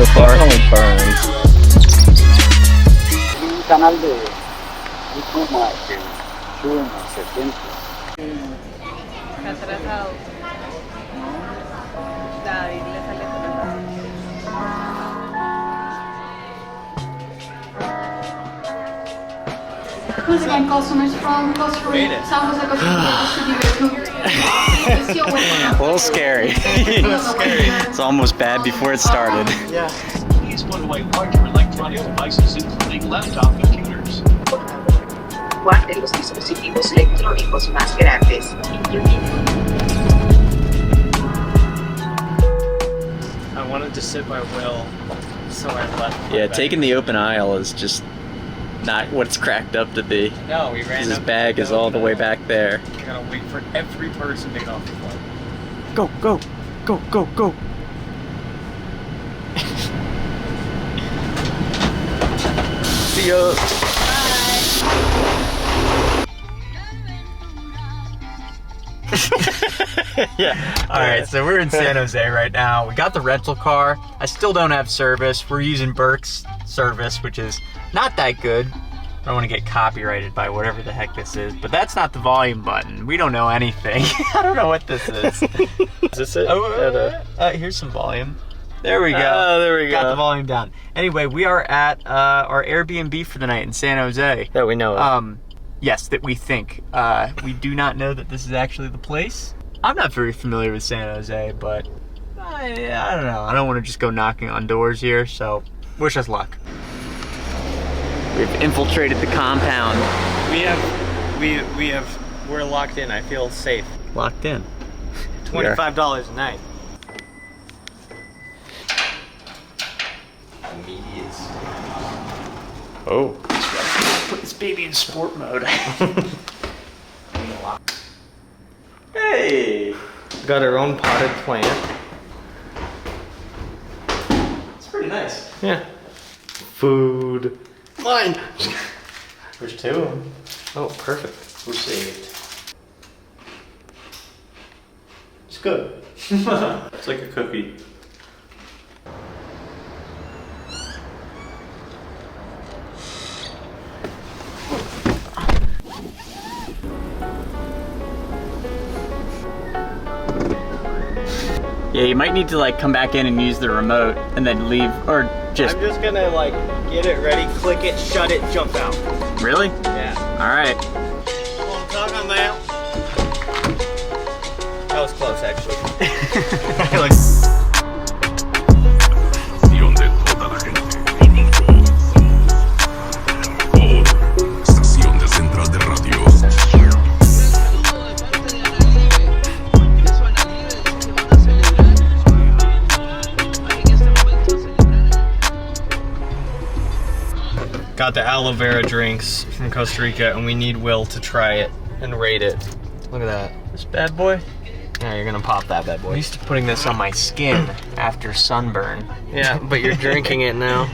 so far. It's only burns. Canal de Puma que sube una serpiente. Atrasado. David le sale atrasado. Once again, customers from Costa Rica, San Jose, Costa Rica, A little scary. It's almost bad before it started. Yeah. Please put away larger electronic devices, including laptop computers. Guarde los dispositivos electrónicos más grandes. I wanted to sit by Will, so I left. Yeah, taking the open aisle is just not what it's cracked up to be. No, we ran. His bag is all the way back there. I gotta wait for every person to get off the flight. Go, go, go, go, go. See ya. Yeah. All right, so we're in San Jose right now. We got the rental car. I still don't have service. We're using Burke's service, which is not that good. I don't want to get copyrighted by whatever the heck this is, but that's not the volume button. We don't know anything. I don't know what this is. Is this it? Here's some volume. There we go. Oh, there we go. Got the volume down. Anyway, we are at our Airbnb for the night in San Jose. That we know of. Yes, that we think. We do not know that this is actually the place. I'm not very familiar with San Jose, but I don't know. I don't want to just go knocking on doors here, so wish us luck. We've infiltrated the compound. We're locked in. I feel safe. Locked in. $25 a night. Oh. Put this baby in sport mode. Hey! Got our own potted plant. It's pretty nice. Yeah. Food. Mine! There's two of them. Oh, perfect. We're saved. It's good. It's like a cookie. Yeah, you might need to like come back in and use the remote and then leave, or just... I'm just gonna like get it ready, click it, shut it, jump out. Really? Yeah. Alright. Well, talk on that. That was close actually. Like... Estación de Central de Radio. Got the aloe vera drinks from Costa Rica, and we need Will to try it and rate it. Look at that. This bad boy. Yeah, you're gonna pop that bad I'm boy. used to putting this on my skin after sunburn. Yeah, but you're drinking it now.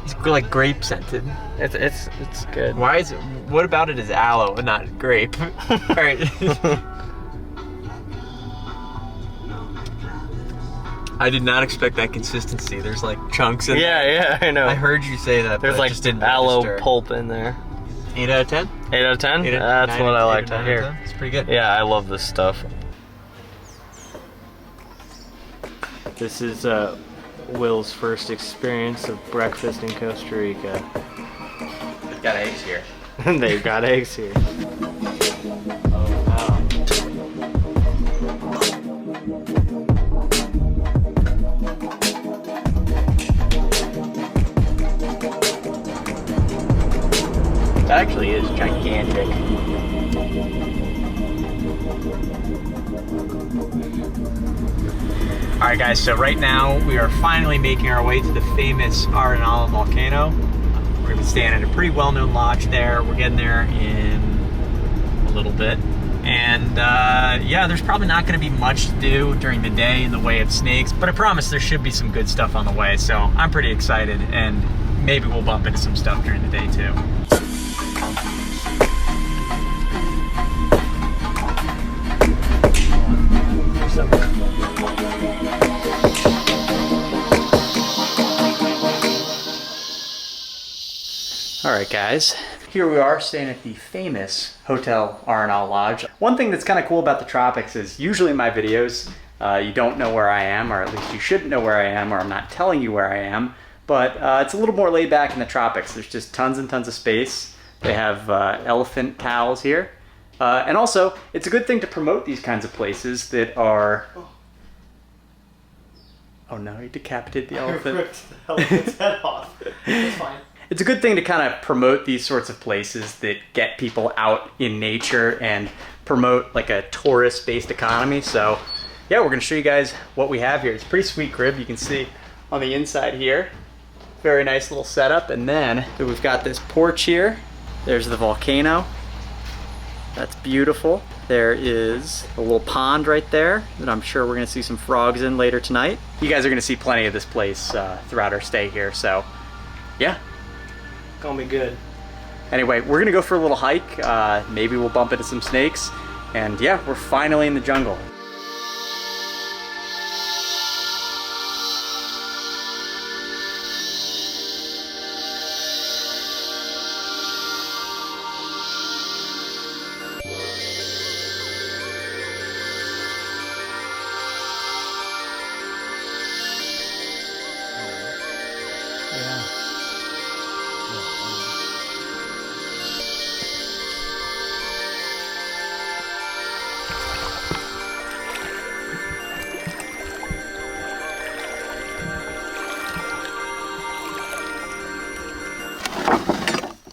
It's like grape scented. It's good. Why is it, what about it is aloe and not grape? Alright. I did not expect that consistency. There's like chunks in there. Yeah, I know. I heard you say that. There's but like just didn't aloe register. pulp in there. 8 out of 10? 8 out of 10? That's what I like to hear. It's pretty good. Yeah, I love this stuff. This is Will's first experience of breakfast in Costa Rica. They've got eggs here. They've got eggs here. That actually is gigantic. Alright guys, so right now we are finally making our way to the famous Arenal volcano. We're going to be staying at a pretty well-known lodge there. We're getting there in a little bit. And yeah, there's probably not going to be much to do during the day in the way of snakes, but I promise there should be some good stuff on the way. So I'm pretty excited, and maybe we'll bump into some stuff during the day too. Alright guys, here we are staying at the famous Hotel Arenal Lodge. One thing that's kind of cool about the tropics is usually in my videos you don't know where I am, or at least you shouldn't know where I am, or I'm not telling you where I am, but it's a little more laid back in the tropics. There's just tons and tons of space. They have elephant towels here. And also, it's a good thing to promote these kinds of places that are... Oh no, he decapitated the elephant. I ripped the elephant's head off. It's fine. It's a good thing to kind of promote these sorts of places that get people out in nature and promote like a tourist-based economy. So yeah, we're gonna show you guys what we have here. It's a pretty sweet crib. You can see on the inside here. Very nice little setup. And then we've got this porch here. There's the volcano. That's beautiful. There is a little pond right there that I'm sure we're gonna see some frogs in later tonight. You guys are gonna see plenty of this place throughout our stay here. So yeah. Gonna be good. Anyway, we're gonna go for a little hike. Maybe we'll bump into some snakes. And yeah, we're finally in the jungle.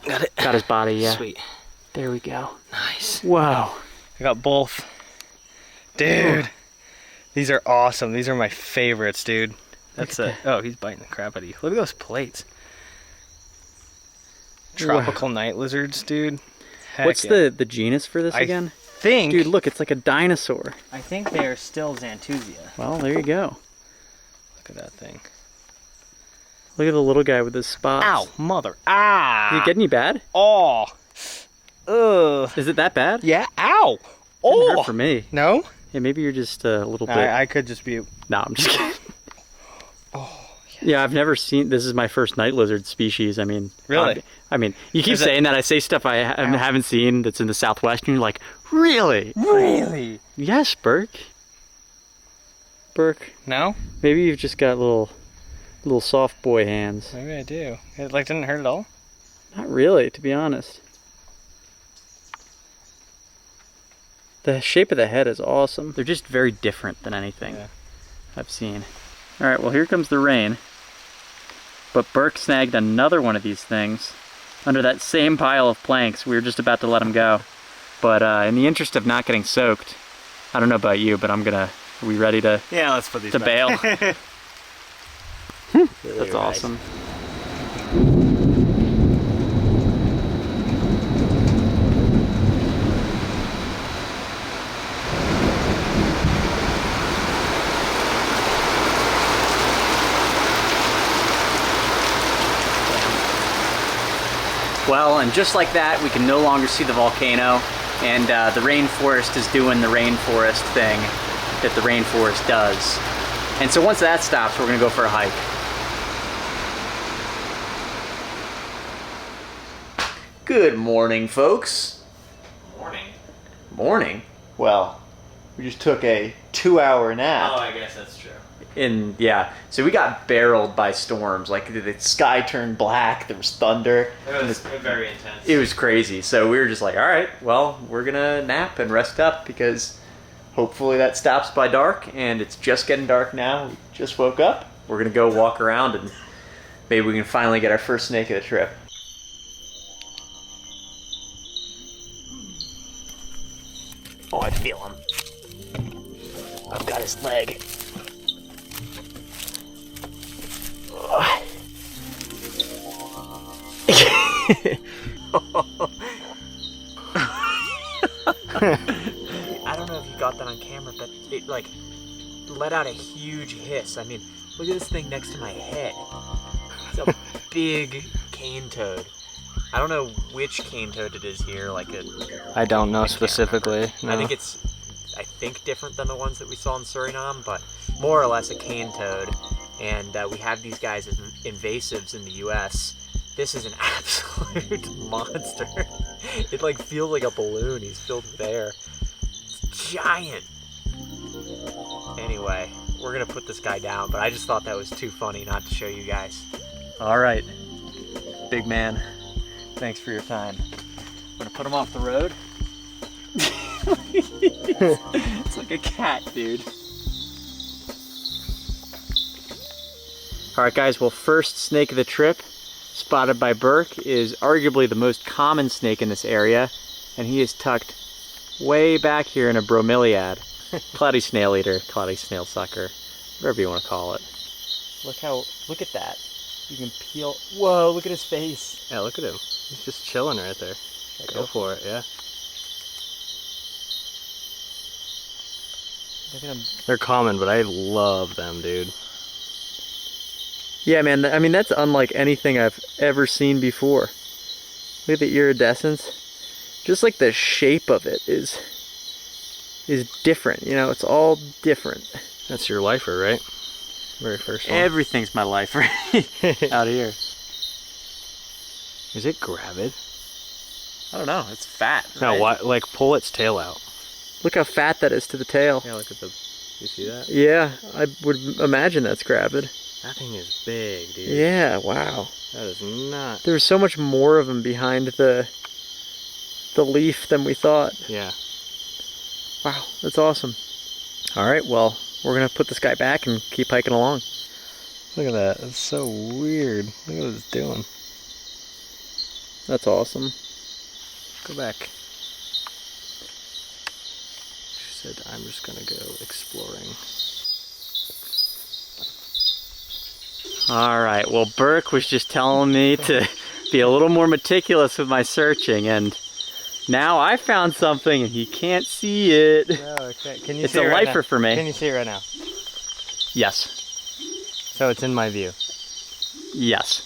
Got it. Got his body, yeah. Sweet. There we go. Nice. Whoa. I got both. Dude. Ooh. These are awesome. These are my favorites, dude. That's a... Oh, he's biting the crap out of you. Look at those plates. Tropical night lizards, dude. Heck What's yeah. the genus for this again? Think... Dude, look, it's like a dinosaur. I think they are still Xanthusia. Well, there you go. Look at that thing. Look at the little guy with his spots. Ow, mother. Ah. Did it get any bad? Oh. Ugh. Is it that bad? Yeah. Ow. Oh. Oh. Hurt for me. No? Yeah, maybe you're just a little bit... I could just be... No, I'm just kidding. Oh. Yes. Yeah, I've never seen... This is my first night lizard species. I mean... Really? I mean, you keep saying that. I say stuff I haven't seen that's in the Southwest, and you're like, really? Really? Yes, Burke. Burke. No? Maybe you've just got little soft boy hands. Maybe I do. It like didn't hurt at all? Not really, to be honest. The shape of the head is awesome. They're just very different than anything I've seen. All right, well, here comes the rain. But Burke snagged another one of these things under that same pile of planks. We were just about to let him go. But in the interest of not getting soaked, I don't know about you, but are we ready to... Yeah, let's put these to back. bail? That's awesome. Well, and just like that, we can no longer see the volcano, and the rainforest is doing the rainforest thing that the rainforest does. And so once that stops, we're gonna go for a hike. Good morning, folks. Morning. Morning? Well, we just took a 2-hour nap. Oh, I guess that's true. And yeah, so we got barreled by storms. Like the sky turned black, there was thunder. It was very intense. It was crazy. So we were just like, all right, well, we're gonna nap and rest up because hopefully that stops by dark, and it's just getting dark now. We just woke up. We're gonna go walk around and maybe we can finally get our first snake of the trip. Oh, I feel him. I've got his leg. I don't know if you got that on camera, but it like let out a huge hiss. I mean, look at this thing next to my head. It's a big cane toad. I don't know which cane toad it is here. I don't know specifically. No. I think it's different than the ones that we saw in Suriname, but more or less a cane toad. And we have these guys as invasives in the U.S. This is an absolute monster. It like feels like a balloon. He's filled with air. It's giant. Anyway, we're gonna put this guy down, but I just thought that was too funny not to show you guys. All right, big man, thanks for your time. I'm gonna put him off the road. It's like a cat, dude. All right, guys, well, first snake of the trip, spotted by Burke, is arguably the most common snake in this area, and he is tucked way back here in a bromeliad. Cloudy snail eater, cloudy snail sucker, whatever you want to call it. Look at that. You can peel, whoa, look at his face. Yeah, look at him. He's just chilling right there. Go for it, yeah. Look at him. They're common, but I love them, dude. Yeah, man, I mean, that's unlike anything I've ever seen before. Look at the iridescence. Just like the shape of it is different, you know, it's all different. That's your lifer, right? Very first one. Everything's my lifer out here. Is it gravid? I don't know, it's fat. No, right? what? Like, pull its tail out. Look how fat that is to the tail. Yeah, look at the, you see that? Yeah, I would imagine that's gravid. That thing is big, dude. Yeah, wow. That is not. There's so much more of them behind the leaf than we thought. Yeah. Wow, that's awesome. All right, well, we're gonna put this guy back and keep hiking along. Look at that. It's so weird. Look at what it's doing. That's awesome. Go back. She said, I'm just gonna go exploring. All right, well, Burke was just telling me to be a little more meticulous with my searching, and now I found something and he can't see it. No, okay. Can you It's see a it right lifer now? for me. Can you see it right now? Yes. So it's in my view. Yes.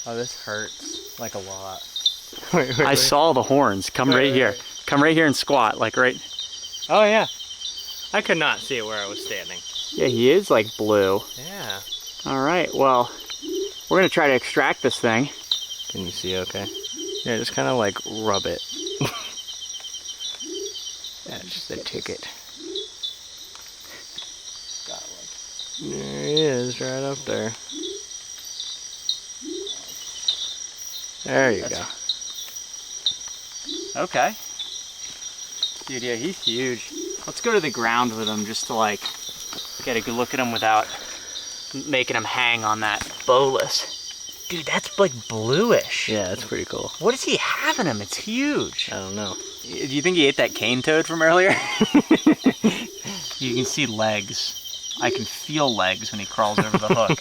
Oh, this hurts like a lot. I saw the horns. Come right here. Come right here and squat, like right. Oh yeah. I could not see it where I was standing. Yeah, he is like blue. Yeah. All right, well, we're gonna try to extract this thing. Can you see okay? Yeah, just kind of like rub it. That's the ticket. There he is, right up there. There you go. Okay. Dude, yeah, he's huge. Let's go to the ground with him just to like get a good look at him without making him hang on that bolus. Dude, that's like bluish. Yeah, that's pretty cool. What does he have in him? It's huge. I don't know. Do you think he ate that cane toad from earlier? You can see legs. I can feel legs when he crawls over the hook.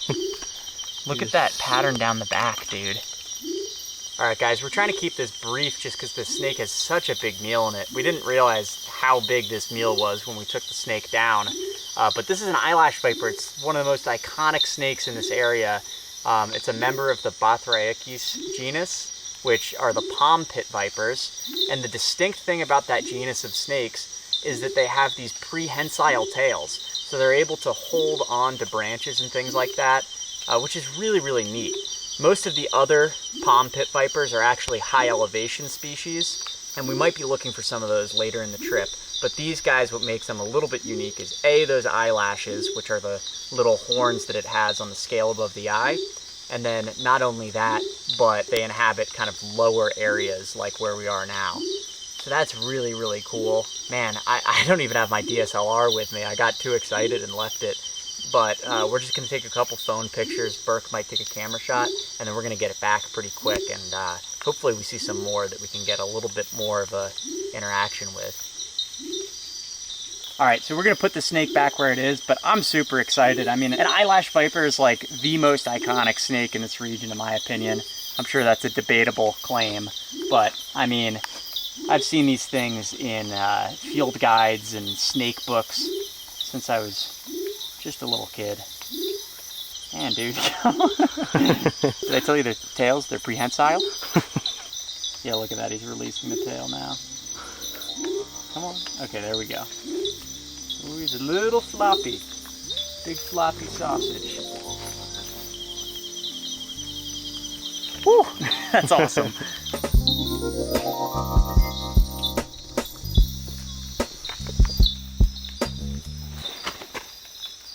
Look at that pattern down the back, dude. All right, guys, we're trying to keep this brief just because the snake has such a big meal in it. We didn't realize how big this meal was when we took the snake down. But this is an eyelash viper. It's one of the most iconic snakes in this area. It's a member of the Bothraeachus genus, which are the palm pit vipers. And the distinct thing about that genus of snakes is that they have these prehensile tails. So they're able to hold on to branches and things like that, which is really, really neat. Most of the other palm pit vipers are actually high elevation species, and we might be looking for some of those later in the trip. But these guys, what makes them a little bit unique is A, those eyelashes, which are the little horns that it has on the scale above the eye. And then not only that, but they inhabit kind of lower areas like where we are now. So that's really, really cool. Man, I don't even have my DSLR with me. I got too excited and left it. But we're just gonna take a couple phone pictures. Burke might take a camera shot, and then we're gonna get it back pretty quick. And hopefully we see some more that we can get a little bit more of a interaction with. All right, so we're gonna put the snake back where it is, but I'm super excited. I mean, an eyelash viper is like the most iconic snake in this region, in my opinion. I'm sure that's a debatable claim, but I mean, I've seen these things in field guides and snake books since I was just a little kid. Man, dude. Did I tell you their tails, they're prehensile? Yeah, look at that, he's releasing the tail now. Come on. Okay, there we go. Ooh, he's a little floppy. Big floppy sausage. Whew, that's awesome.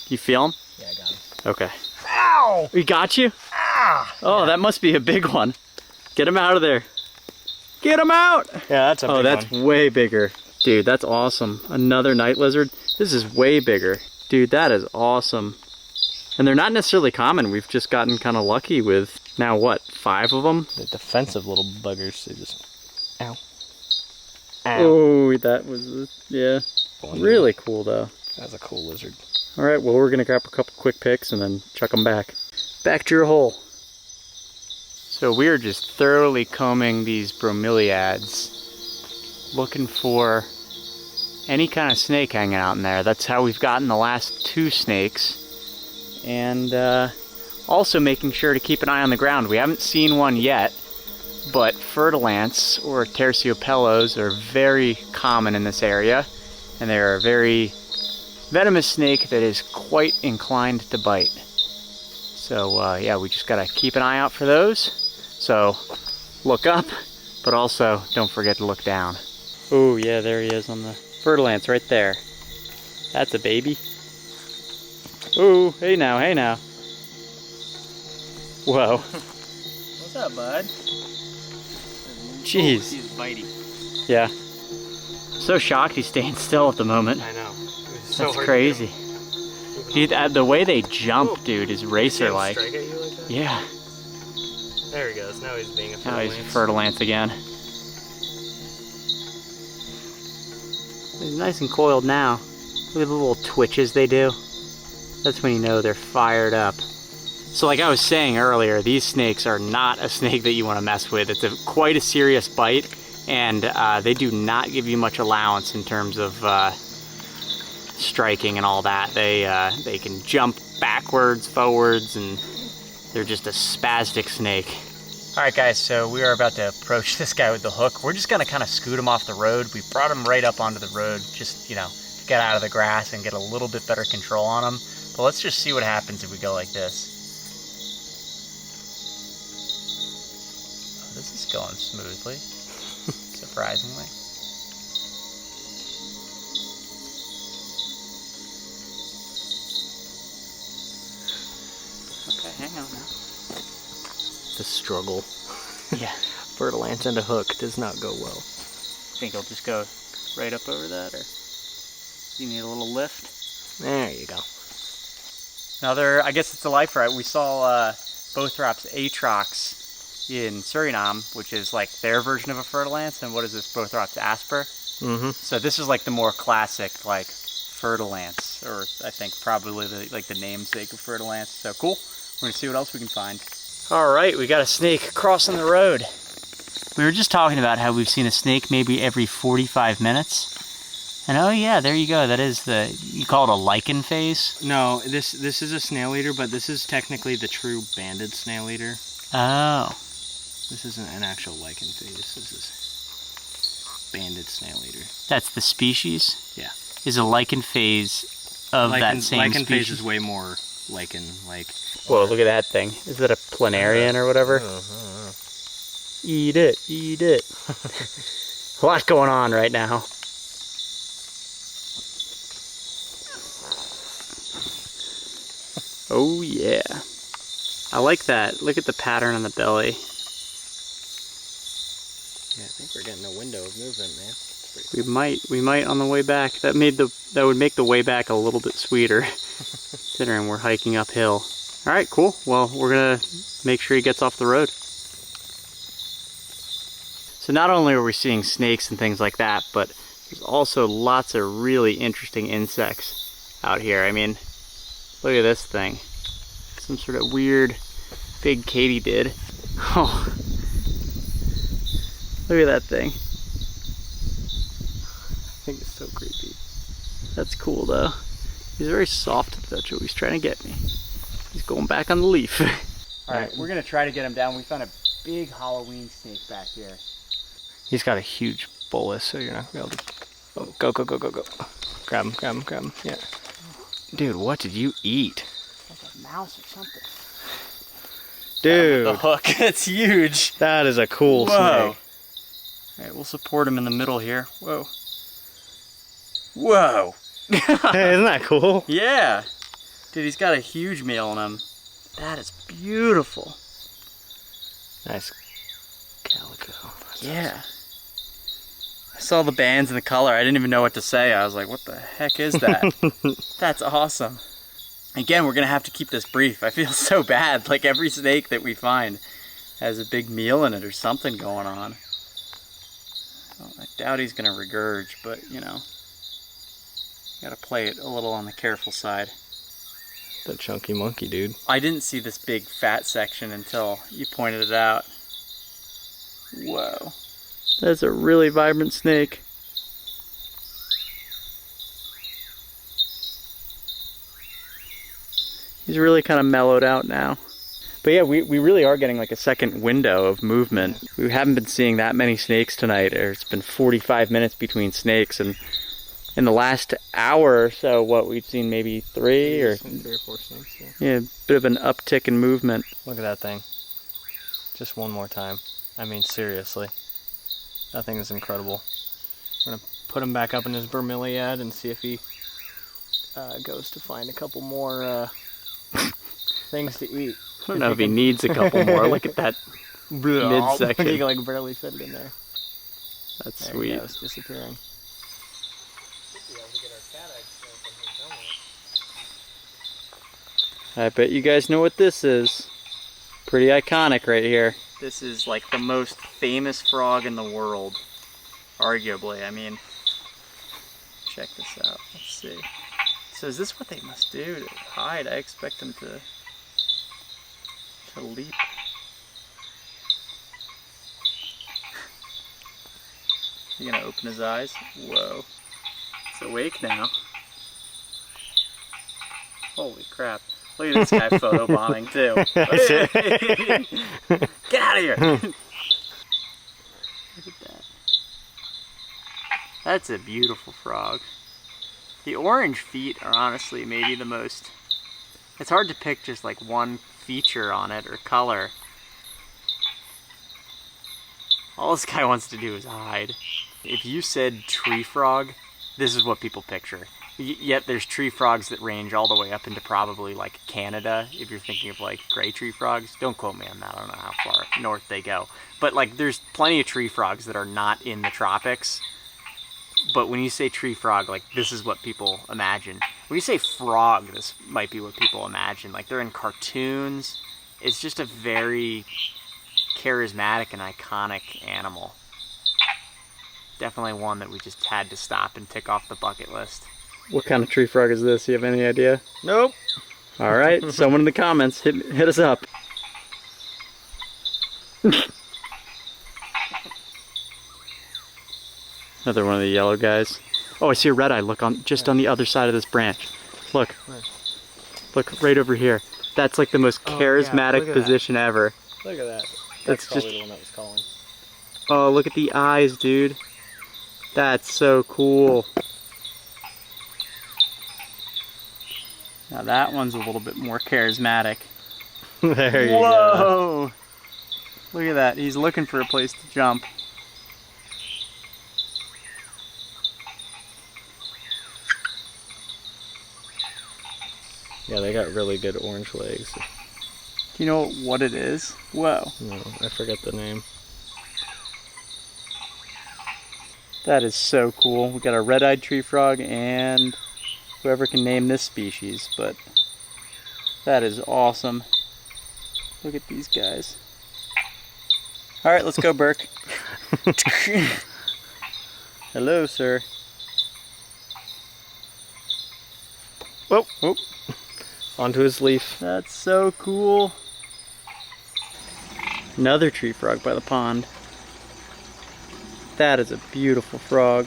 You feel him? Yeah, I got him. Okay. Ow! We got you? Ah! Oh, that must be a big one. Get him out of there. Get him out! Yeah, that's a big Oh, that's one. way bigger. Dude, that's awesome. Another night lizard. This is way bigger. Dude, that is awesome. And they're not necessarily common. We've just gotten kind of lucky with, now what, 5 of them? The defensive little buggers, they just... Ow. Ow. Oh, that was, yeah. Really cool, though. That's a cool lizard. All right, well, we're going to grab a couple quick picks and then chuck them back. Back to your hole. So we are just thoroughly combing these bromeliads, looking for any kind of snake hanging out in there. That's how we've gotten the last 2 snakes. And also making sure to keep an eye on the ground. We haven't seen one yet, but fer-de-lance or terciopellos are very common in this area, and they're a very venomous snake that is quite inclined to bite. So yeah, we just gotta keep an eye out for those. So look up, but also don't forget to look down. Oh yeah, there he is on the fer-de-lance right there. That's a baby. Oh, hey now, hey now. Whoa. What's up, bud? Jeez. He's bitey. Yeah. So shocked he's staying still at the moment. I know. So that's crazy. Dude, the way they jump, dude, is racer-like. Strike at you like that? Yeah. There he goes. Now he's being a Now fer-de-lance. he's fer-de-lance again. He's nice and coiled now. Look at the little twitches they do. That's when you know they're fired up. So like I was saying earlier, these snakes are not a snake that you want to mess with. It's quite a serious bite, and they do not give you much allowance in terms of striking and all that. They can jump backwards, forwards, and they're just a spastic snake. All right, guys, so we are about to approach this guy with the hook. We're just gonna kind of scoot him off the road. We brought him right up onto the road, just, you know, to get out of the grass and get a little bit better control on him. But let's just see what happens if we go like this. Oh, this is going smoothly, surprisingly. Okay, hang on now. The struggle. Yeah. Fer-de-lance and a hook does not go well. Think he'll just go right up over that, or you need a little lift? There you go. Another, I guess it's a life right. We saw Bothrops atrox in Suriname, which is like their version of a fer-de-lance, and what is this, Bothrops asper? Mm-hmm. So this is like the more classic, like, fer-de-lance, or I think probably the namesake of fer-de-lance. So cool. We're gonna see what else we can find. All right, we got a snake crossing the road. We were just talking about how we've seen a snake maybe every 45 minutes. And oh yeah, there you go. That is you call it a lichen phase? No, this is a snail eater, but this is technically the true banded snail eater. Oh. This isn't an actual lichen phase. This is banded snail eater. That's the species? Yeah. Is a lichen phase of that same lichen species? phase is way more lichen-like. Whoa, look at that thing. Is that a planarian or whatever? Eat it, eat it. A lot going on right now. Oh yeah. I like that. Look at the pattern on the belly. Yeah, I think we're getting a window of movement, man. We might on the way back. That would make the way back a little bit sweeter, considering we're hiking uphill. All right, cool. Well, we're gonna make sure he gets off the road. So not only are we seeing snakes and things like that, but there's also lots of really interesting insects out here. I mean, look at this thing. Some sort of weird big katydid. Oh, look at that thing. I think it's so creepy. That's cool though. He's very soft to touch. He's trying to get me. He's going back on the leaf. All right, we're gonna try to get him down. We found a big Halloween snake back here. He's got a huge bolus, so you're not gonna be able to. Oh, go, go, go, go, go. Grab him, grab him, grab him. Yeah. Dude, what did you eat? Like a mouse or something. Dude, The hook. It's huge. that is a cool Whoa. snake. All right, we'll support him in the middle here. Whoa. Whoa. Hey, isn't that cool? Yeah. Dude, he's got a huge male in him. That is beautiful. Nice calico. That's Yeah. I saw the bands and the color. I didn't even know what to say. I was like, what the heck is that? That's awesome. Again, we're going to have to keep this brief. I feel so bad. Like every snake that we find has a big meal in it or something going on. Well, I doubt he's going to regurge, but you know, got to play it a little on the careful side. The chunky monkey, dude. I didn't see this big fat section until you pointed it out. Whoa. That's a really vibrant snake. He's really kind of mellowed out now. But yeah, we really are getting like a second window of movement. We haven't been seeing that many snakes tonight. It's been 45 minutes between snakes, and in the last hour or so, what, we've seen maybe three or 4 snakes, yeah. yeah, a bit of an uptick in movement. Look at that thing. Just one more time. I mean, seriously. That thing is incredible. We're gonna put him back up in his bromeliad and see if he goes to find a couple more things to eat. I don't know if he needs a couple more. Look at that midsection. He can like barely fit it in there. That's There sweet. he goes, disappearing. I bet you guys know what this is. Pretty iconic right here. This is like the most famous frog in the world, arguably. I mean, check this out. Let's see. So is this what they must do to hide? I expect them to leap. You gonna open his eyes? Whoa. It's awake now. Holy crap. Look at this guy photobombing too. Get out of here! Look at that. That's a beautiful frog. The orange feet are honestly maybe the most... It's hard to pick just like one feature on it or color. All this guy wants to do is hide. If you said tree frog, this is what people picture. Yet there's tree frogs that range all the way up into probably like Canada, if you're thinking of like gray tree frogs. Don't quote me on that, I don't know how far north they go. But like there's plenty of tree frogs that are not in the tropics. But when you say tree frog, like this is what people imagine. When you say frog, this might be what people imagine. Like they're in cartoons. It's just a very charismatic and iconic animal. Definitely one that we just had to stop and tick off the bucket list. What kind of tree frog is this? You have any idea? Nope. All right, someone in the comments, hit us up. Another one of the yellow guys. Oh, I see a red eye. Look on on the other side of this branch. Look. Look right over here. That's like the most charismatic position ever. Look at that. That's probably just... the one that was calling. Oh, look at the eyes, dude. That's so cool. Now that one's a little bit more charismatic. There you go. Whoa! Look at that. He's looking for a place to jump. Yeah, they got really good orange legs. Do you know what it is? Whoa. No, I forget the name. That is so cool. We got a red-eyed tree frog and whoever can name this species, but that is awesome. Look at these guys. All right, let's go, Burke. Hello, sir. Whoa, whoa. Onto his leaf. That's so cool. Another tree frog by the pond. That is a beautiful frog.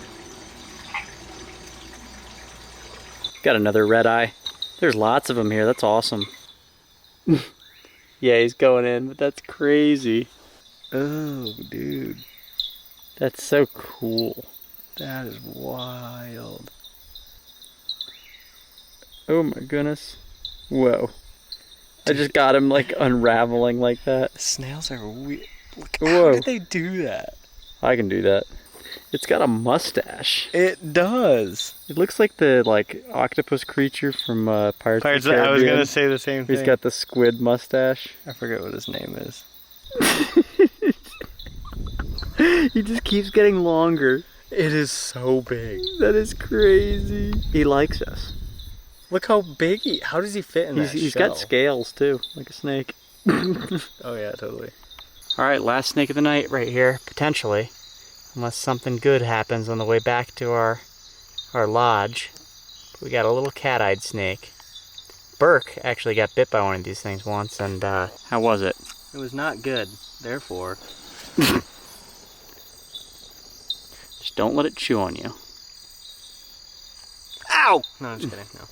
Got another red eye. There's lots of them here. That's awesome. Yeah, he's going in, but that's crazy. Oh, dude. That's so cool. That is wild. Oh my goodness. Whoa. I just got him like unraveling like that. Snails are weird. Whoa. How did they do that? I can do that. It's got a mustache. It does. It looks like the octopus creature from Pirates of the Caribbean. I was gonna say the same thing. He's got the squid mustache. I forget what his name is. He just keeps getting longer. It is so big. That is crazy. He likes us. Look how big how does he fit in that He's shell? got scales too, like a snake. Oh yeah, totally. Alright, last snake of the night right here, potentially. Unless something good happens on the way back to our lodge. We got a little cat-eyed snake. Burke actually got bit by one of these things once, and how was it? It was not good, therefore. Just don't let it chew on you. Ow! No, I'm just kidding, no.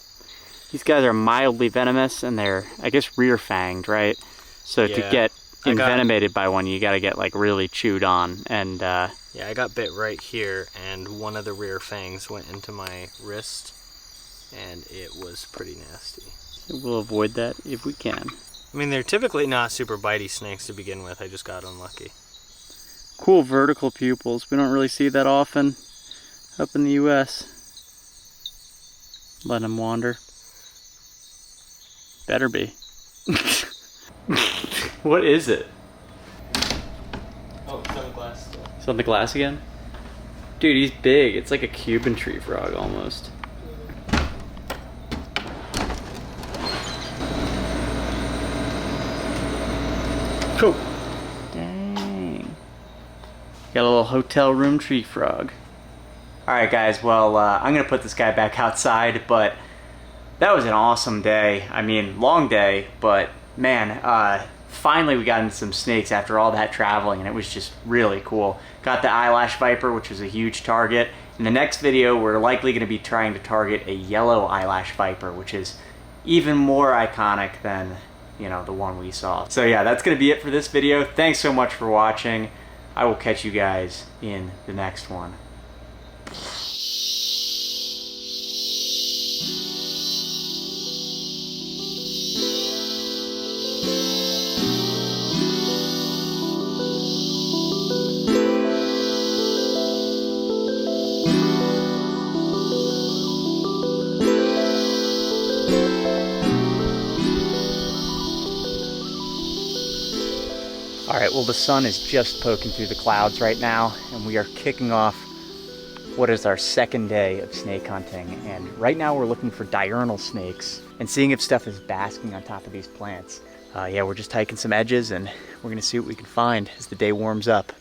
These guys are mildly venomous, and they're, I guess, rear-fanged, right? So to get envenomated by one, you gotta get like really chewed on, and yeah, I got bit right here, and one of the rear fangs went into my wrist, and it was pretty nasty. We'll avoid that if we can. I mean, they're typically not super bitey snakes to begin with. I just got unlucky. Cool vertical pupils. We don't really see that often up in the U.S. Let them wander. Better be. What is it? Oh, it's on the glass still. It's on the glass again? Dude, he's big. It's like a Cuban tree frog almost. Cool. Dang. Got a little hotel room tree frog. Alright guys, well I'm gonna put this guy back outside, but that was an awesome day. I mean, long day, but man, finally we got into some snakes after all that traveling, and it was just really cool. Got the eyelash viper, which was a huge target. In the next video, we're likely going to be trying to target a yellow eyelash viper, which is even more iconic than, you know, the one we saw. So yeah, that's going to be it for this video. Thanks so much for watching. I will catch you guys in the next one. Alright, well the sun is just poking through the clouds right now, and we are kicking off what is our second day of snake hunting. And right now we're looking for diurnal snakes and seeing if stuff is basking on top of these plants. Yeah, we're just hiking some edges, and we're gonna see what we can find as the day warms up.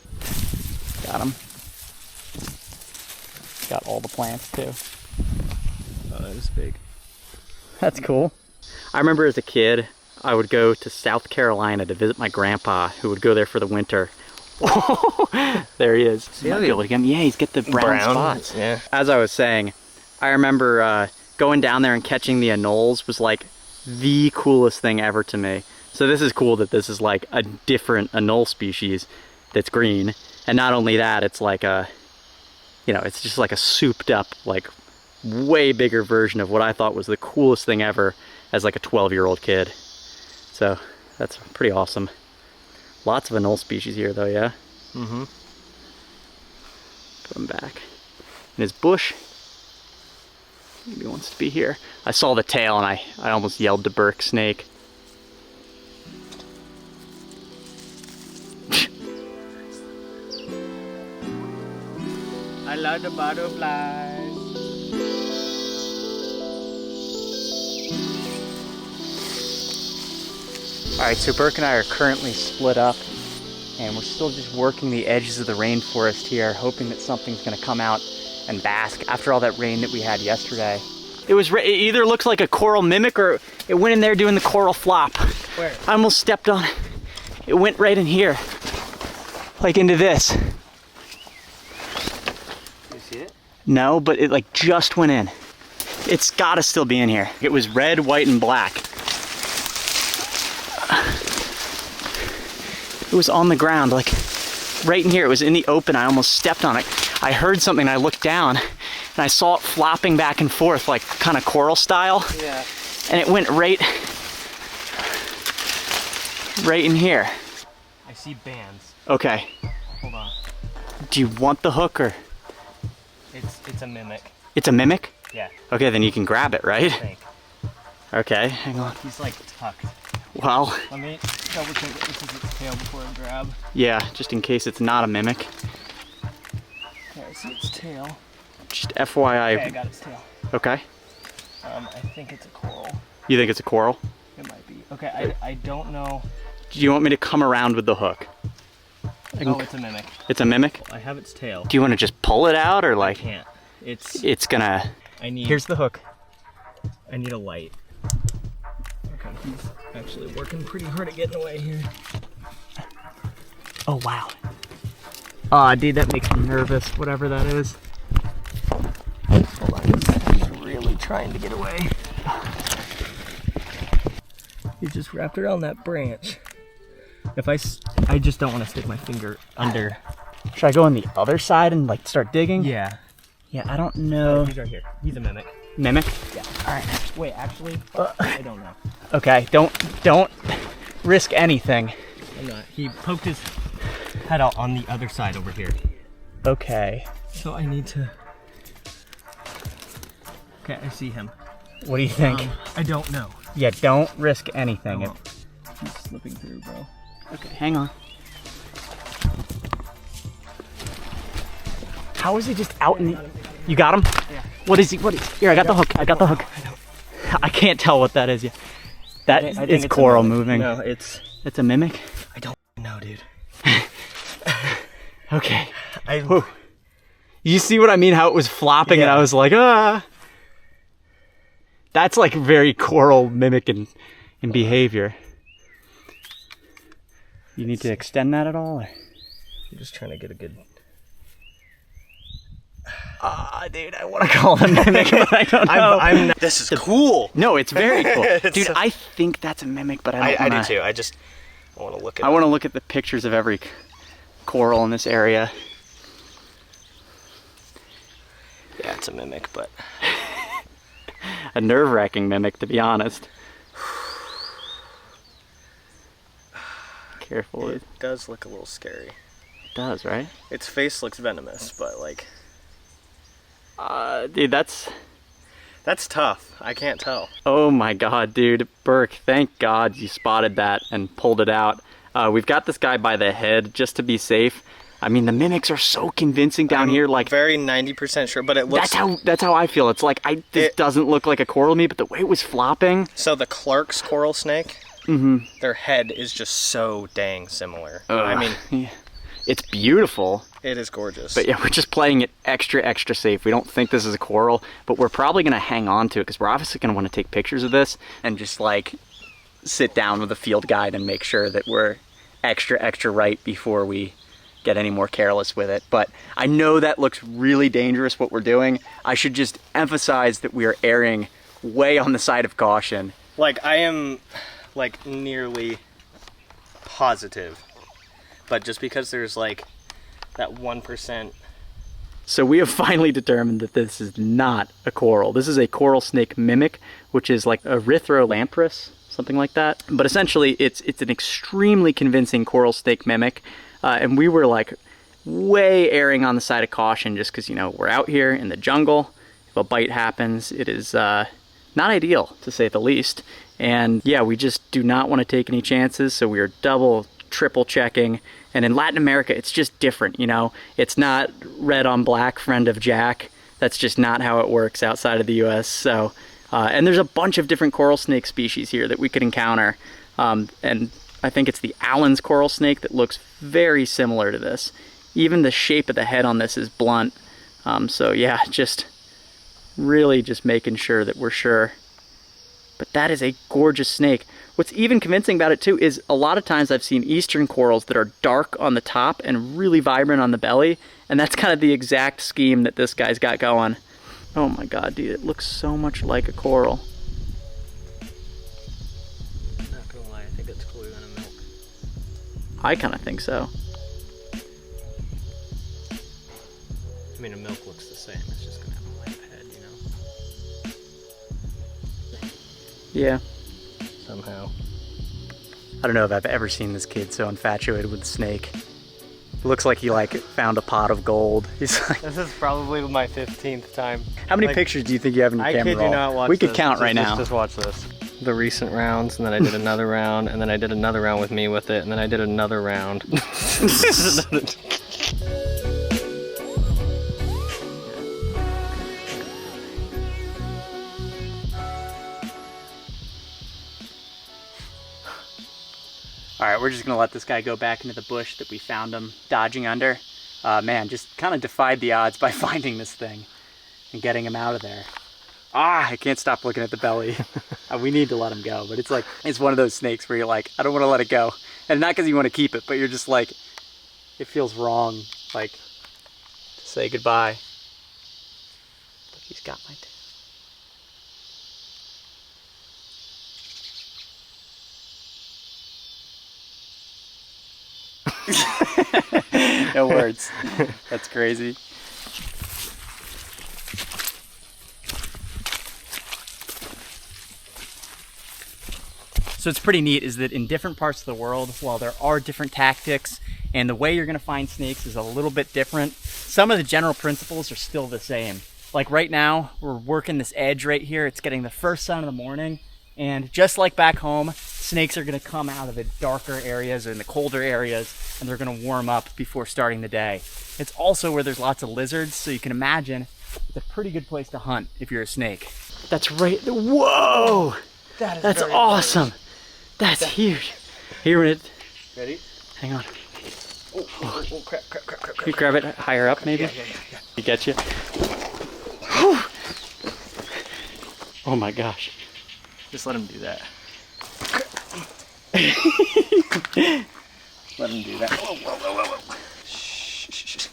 Got them. Got all the plants too. Oh, that was big. That's cool. I remember as a kid, I would go to South Carolina to visit my grandpa, who would go there for the winter. There he is. See, be able to get him. Yeah, he's got the brown spots. Yeah. As I was saying, I remember going down there and catching the anoles was like the coolest thing ever to me. So this is cool that this is like a different anole species that's green. And not only that, it's like a, you know, it's just like a souped up, like way bigger version of what I thought was the coolest thing ever as like a 12-year-old kid. So that's pretty awesome. Lots of anole species here though, yeah? Mm-hmm. Put him back in his bush. Maybe he wants to be here. I saw the tail and I almost yelled to Burke snake. I love the butterflies. Alright, so Burke and I are currently split up, and we're still just working the edges of the rainforest here, hoping that something's going to come out and bask after all that rain that we had yesterday. It either looks like a coral mimic or it went in there doing the coral flop. Where? I almost stepped on it. It went right in here, like into this. You see it? No, but it like just went in. It's got to still be in here. It was red, white, and black. It was on the ground, like right in here. It was in the open. I almost stepped on it. I heard something and I looked down and I saw it flopping back and forth like kind of coral style. Yeah. And it went right right in here. I see bands. Okay. Hold on. Do you want the hook or? It's a mimic. It's a mimic? Yeah. Okay, then you can grab it, right? I think. Okay, hang on. He's like tucked. Well, Let me double check that this is its tail before I grab. yeah, just in case it's not a mimic. Okay, I see its tail. Just FYI. Okay, I got its tail. Okay. I think it's a coral. You think it's a coral? It might be. Okay, I don't know. Do you want me to come around with the hook? Oh, it's a mimic. It's a mimic? I have its tail. Do you want to just pull it out or I like? can't. It's gonna. I need. Here's the hook. I need a light. Okay, he's actually working pretty hard at getting away here. Oh wow. Aw, dude, that makes me nervous. Whatever that is. Hold on, he's really trying to get away. He's just wrapped around that branch. If I just don't want to stick my finger under. Should I go on the other side and like start digging? Yeah. Yeah, I don't know. He's right here. He's a mimic. Mimic? Yeah. All right. Wait, actually, I don't know. Okay, don't risk anything. I'm not. He poked his head out on the other side over here. Okay. So I need to. Okay, I see him. What do you think? I don't know. Yeah, don't risk anything. He's slipping through, bro. Okay, hang on. How is he just out in the... You got him? Yeah. What is he? Here, I got the hook. I got the hook. I can't tell what that is yet. That I think is it's coral a mimic. moving. No, it's a mimic? I don't know, dude. Okay. Whew. You see what I mean? How it was flopping and I was like, ah. That's like very coral mimic in behavior. You need to extend that at all? Or? I'm just trying to get a good... Dude, I want to call him mimic, but I don't know. This is cool. No, it's very cool. Dude, I think that's a mimic, but I don't know. I do too. I want to look at I want to look at the pictures of every coral in this area. Yeah, it's a mimic, but... A nerve-wracking mimic, to be honest. Careful. It does look a little scary. It does, right? Its face looks venomous, but like... Dude, that's tough. I can't tell. Oh my god, dude. Burke, thank god you spotted that and pulled it out. We've got this guy by the head just to be safe. I mean, the mimics are so convincing down here. Like, very 90% sure, but it looks... That's how I feel. It's like, this doesn't look like a coral to me, but the way it was flopping... So the Clark's coral snake, their head is just so dang similar. I mean... Yeah. It's beautiful. It is gorgeous. But yeah, we're just playing it extra safe. We don't think this is a coral, but we're probably going to hang on to it because we're obviously going to want to take pictures of this and just like sit down with a field guide and make sure that we're extra right before we get any more careless with it. But I know that looks really dangerous what we're doing. I should just emphasize that we are erring way on the side of caution. Like, I am like nearly positive. But just because there's like that 1%. So we have finally determined that this is not a coral. This is a coral snake mimic, which is like Erythrolamprus, something like that. But essentially it's an extremely convincing coral snake mimic. And we were like way erring on the side of caution just because, you know, we're out here in the jungle. If a bite happens, it is not ideal to say the least. And yeah, we just do not want to take any chances. So we are triple checking. And in Latin America, it's just different, you know? It's not red on black, friend of Jack. That's just not how it works outside of the US. So, and there's a bunch of different coral snake species here that we could encounter. And I think it's the Allen's coral snake that looks very similar to this. Even the shape of the head on this is blunt. So yeah, just really just making sure that we're sure. But that is a gorgeous snake. What's even convincing about it too is a lot of times I've seen eastern corals that are dark on the top and really vibrant on the belly, and that's kind of the exact scheme that this guy's got going. Oh my god, dude, it looks so much like a coral. Not gonna lie, I think it's cooler than a milk. I kind of think so. I mean, a milk looks the same, it's just gonna have a light head, you know? Yeah. Somehow. I don't know if I've ever seen this kid so infatuated with the snake. It looks like he like found a pot of gold. He's like, This is probably my 15th time. how many Like, pictures do you think you have in your I camera kid roll? you not. Watch We could this. count right now. Just watch this. The recent rounds, and then I did another round, and then I did another round with me with it, and then I did another round. All right, we're just gonna let this guy go back into the bush that we found him dodging under. Man, just kind of defied the odds by finding this thing and getting him out of there. Ah, I can't stop looking at the belly. We need to let him go, but it's like, it's one of those snakes where you're like, I don't want to let it go. And not because you want to keep it, but you're just like, it feels wrong, like, to say goodbye. Look, he's got my tail. No words. That's crazy. So it's pretty neat is that in different parts of the world, while there are different tactics and the way you're gonna find snakes is a little bit different, some of the general principles are still the same. Like right now, we're working this edge right here. It's getting the first sun in the morning. And just like back home, snakes are gonna come out of the darker areas or in the colder areas, and they're gonna warm up before starting the day. It's also where there's lots of lizards, so you can imagine it's a pretty good place to hunt if you're a snake. That's right, whoa! That's awesome. That's huge. Here it. Ready? Hang on. Oh, crap. Can you grab it higher up, maybe? Yeah. You get you. Oh my gosh. Just let him do that. Let him do that. Whoa. Shh.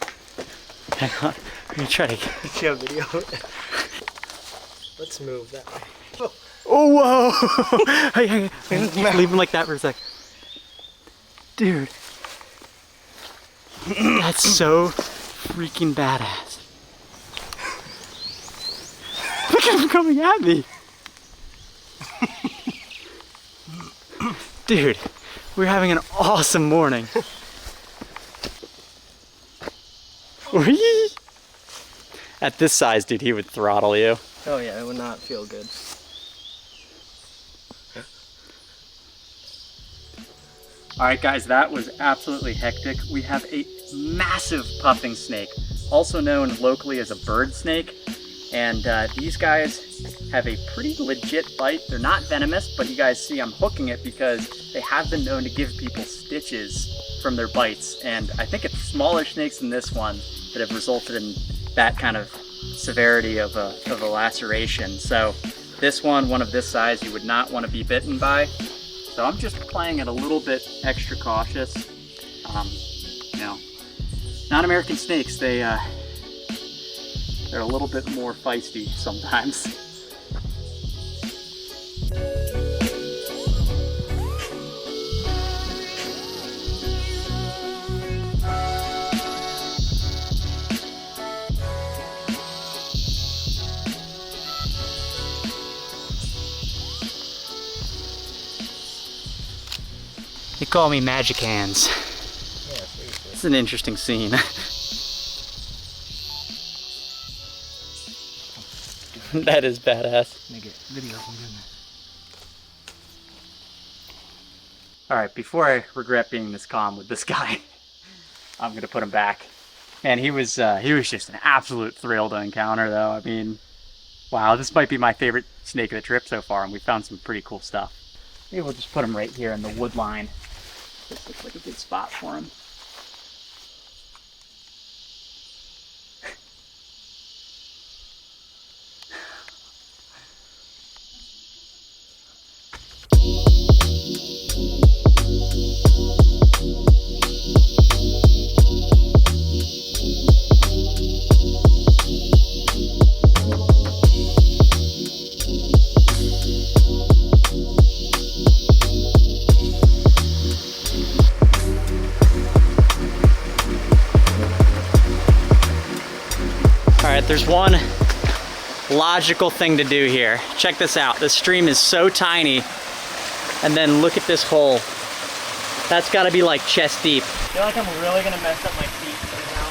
Hang on. Let me try to Did you have video? Let's move that way. Oh, whoa! Hey, leave him like that for a sec. Dude. That's so freaking badass. Look at him coming at me. Dude, we're having an awesome morning. At this size, dude, he would throttle you. Oh yeah, it would not feel good. All right, guys, that was absolutely hectic. We have a massive puffing snake, also known locally as a bird snake. And these guys have a pretty legit bite. They're not venomous, but you guys see I'm hooking it because they have been known to give people stitches from their bites. And I think it's smaller snakes than this one that have resulted in that kind of severity of a laceration. So this one of this size, you would not want to be bitten by. So I'm just playing it a little bit extra cautious. You know, non-American snakes, they're a little bit more feisty sometimes. They call me Magic Hands. It's an interesting scene. That is badass. Make it video from doing that. All right, before I regret being this calm with this guy, I'm gonna put him back. And he was just an absolute thrill to encounter, though. I mean, wow, this might be my favorite snake of the trip so far, and we found some pretty cool stuff. Maybe we'll just put him right here in the wood line. This looks like a good spot for him. There's one logical thing to do here. Check this out. This stream is so tiny, and then look at this hole. That's gotta be like chest deep. I feel like I'm really gonna mess up my feet right now.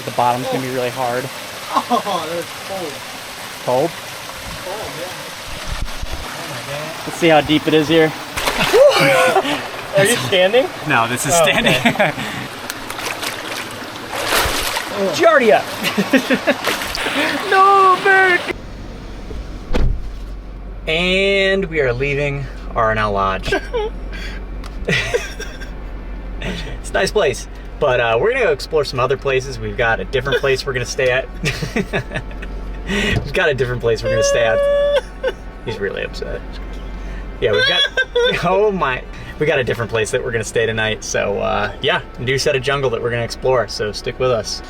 The bottom's gonna be really hard. Oh, that's cold. Cold? Cold, yeah. Let's see how deep it is here. Are you standing? No, this is Oh, standing. okay. Giardia! No, bird! And we are leaving R&L Lodge. It's a nice place, but we're gonna go explore some other places. We've got a different place we're gonna stay at. We've got a different place we're gonna stay at. He's really upset. Yeah, we've got, oh my, we got a different place that we're gonna stay tonight. So yeah, a new set of jungle that we're gonna explore, so stick with us.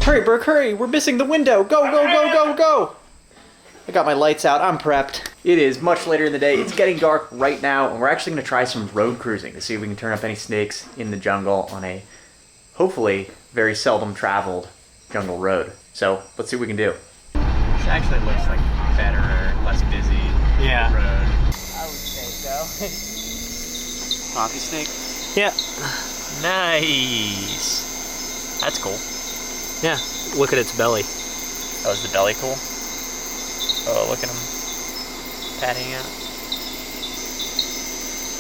Hurry, Brooke, hurry! We're missing the window! Go, go, go, go, go! I got my lights out, I'm prepped. It is much later in the day, it's getting dark right now, and we're actually gonna try some road cruising to see if we can turn up any snakes in the jungle on a, hopefully, very seldom traveled jungle road. So, let's see what we can do. This actually looks like better, less busy road. I would say so. Coffee snake? Yeah. Nice! That's cool. Yeah. Look at its belly. Oh, is the belly cool? Oh, look at him patting out.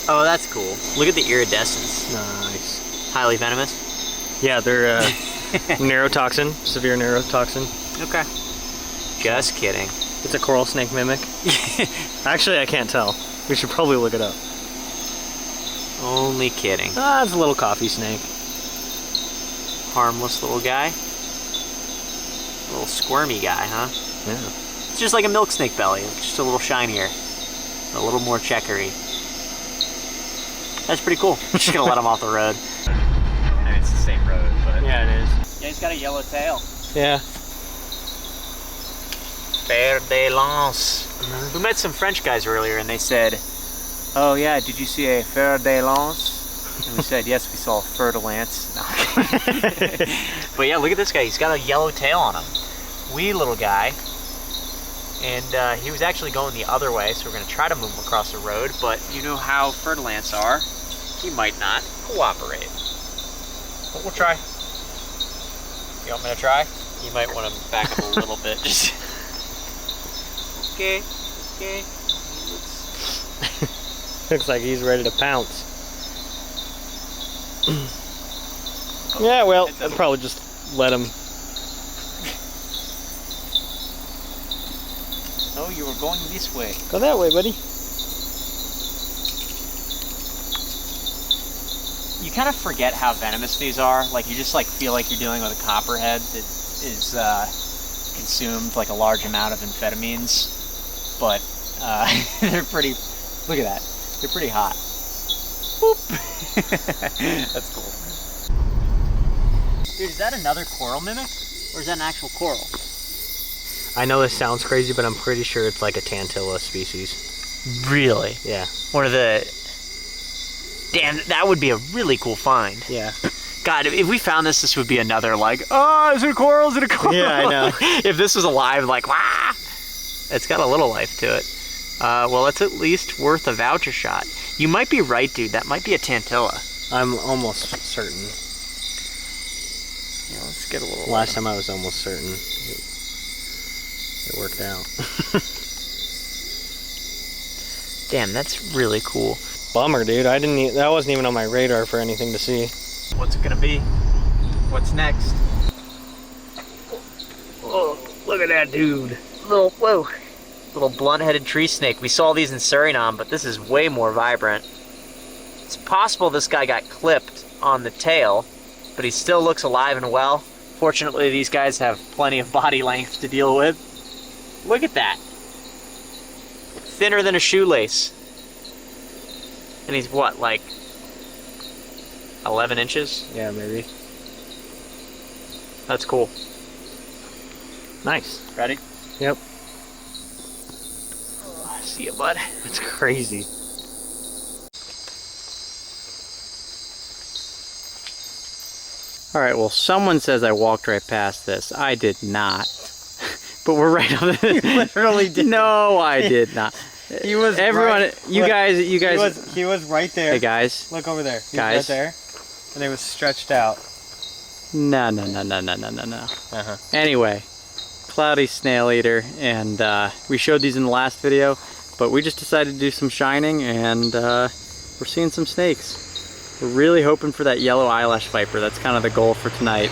Oh, that's cool. Look at the iridescence. Nice. Highly venomous? Yeah, they're neurotoxin, severe neurotoxin. Okay. Just kidding. It's a coral snake mimic. Actually, I can't tell. We should probably look it up. Only kidding. Ah, it's a little coffee snake. Harmless little guy. Little squirmy guy, huh? Yeah. It's just like a milk snake belly, just a little shinier, a little more checkery. That's pretty cool. I'm just gonna let him off the road. I mean, it's the same road, but Yeah, it is. yeah, he's got a yellow tail. Yeah. Fer-de-lance. We met some French guys earlier, and they said, "Oh yeah, did you see a fer-de-lance?" And we said, "Yes, we saw a fer-de-lance." No. But yeah, look at this guy. He's got a yellow tail on him. Wee little guy. And he was actually going the other way, so we're going to try to move him across the road, but you know how fer-de-lance are. He might not cooperate. But we'll try. You want me to try? You might want to back up a little bit. Just okay, okay. Looks like he's ready to pounce. Yeah, well, I'd probably just let him. Oh, you were going this way. Go that way, buddy. You kind of forget how venomous these are. Like, you just like feel like you're dealing with a copperhead that is consumed like a large amount of amphetamines. But they're pretty, look at that. They're pretty hot. Boop. That's cool. Dude, is that another coral mimic? Or is that an actual coral? I know this sounds crazy, but I'm pretty sure it's like a tantilla species. Really? Yeah. One of the... Damn, that would be a really cool find. Yeah. God, if we found this, this would be another like, oh, is it a coral? Is it a coral? Yeah, I know. If this was alive, like, wah! It's got a little life to it. Well, it's at least worth a voucher shot. You might be right, dude. That might be a tantilla. I'm almost certain. Yeah, let's get a little... Last time I was almost certain. It worked out. Damn, that's really cool. Bummer, dude. I didn't. That wasn't even on my radar for anything to see. What's it gonna be? What's next? Oh, look at that dude. Whoa. Little blunt-headed tree snake. We saw these in Suriname, but this is way more vibrant. It's possible this guy got clipped on the tail, but he still looks alive and well. Fortunately, these guys have plenty of body length to deal with. Look at that. Thinner than a shoelace. And he's what, like 11 inches? Yeah, maybe. That's cool. Nice. Ready? Yep. See you, bud. It's crazy. All right, well, someone says I walked right past this. I did not. But we're right on the... You literally did. No, I did not. He was everyone. Right, you guys. He was right there. Hey guys. Look over there. He guys. was right there, and it was stretched out. No. Anyway, cloudy snail eater, and we showed these in the last video, but we just decided to do some shining, and we're seeing some snakes. We're really hoping for that yellow eyelash viper. That's kind of the goal for tonight.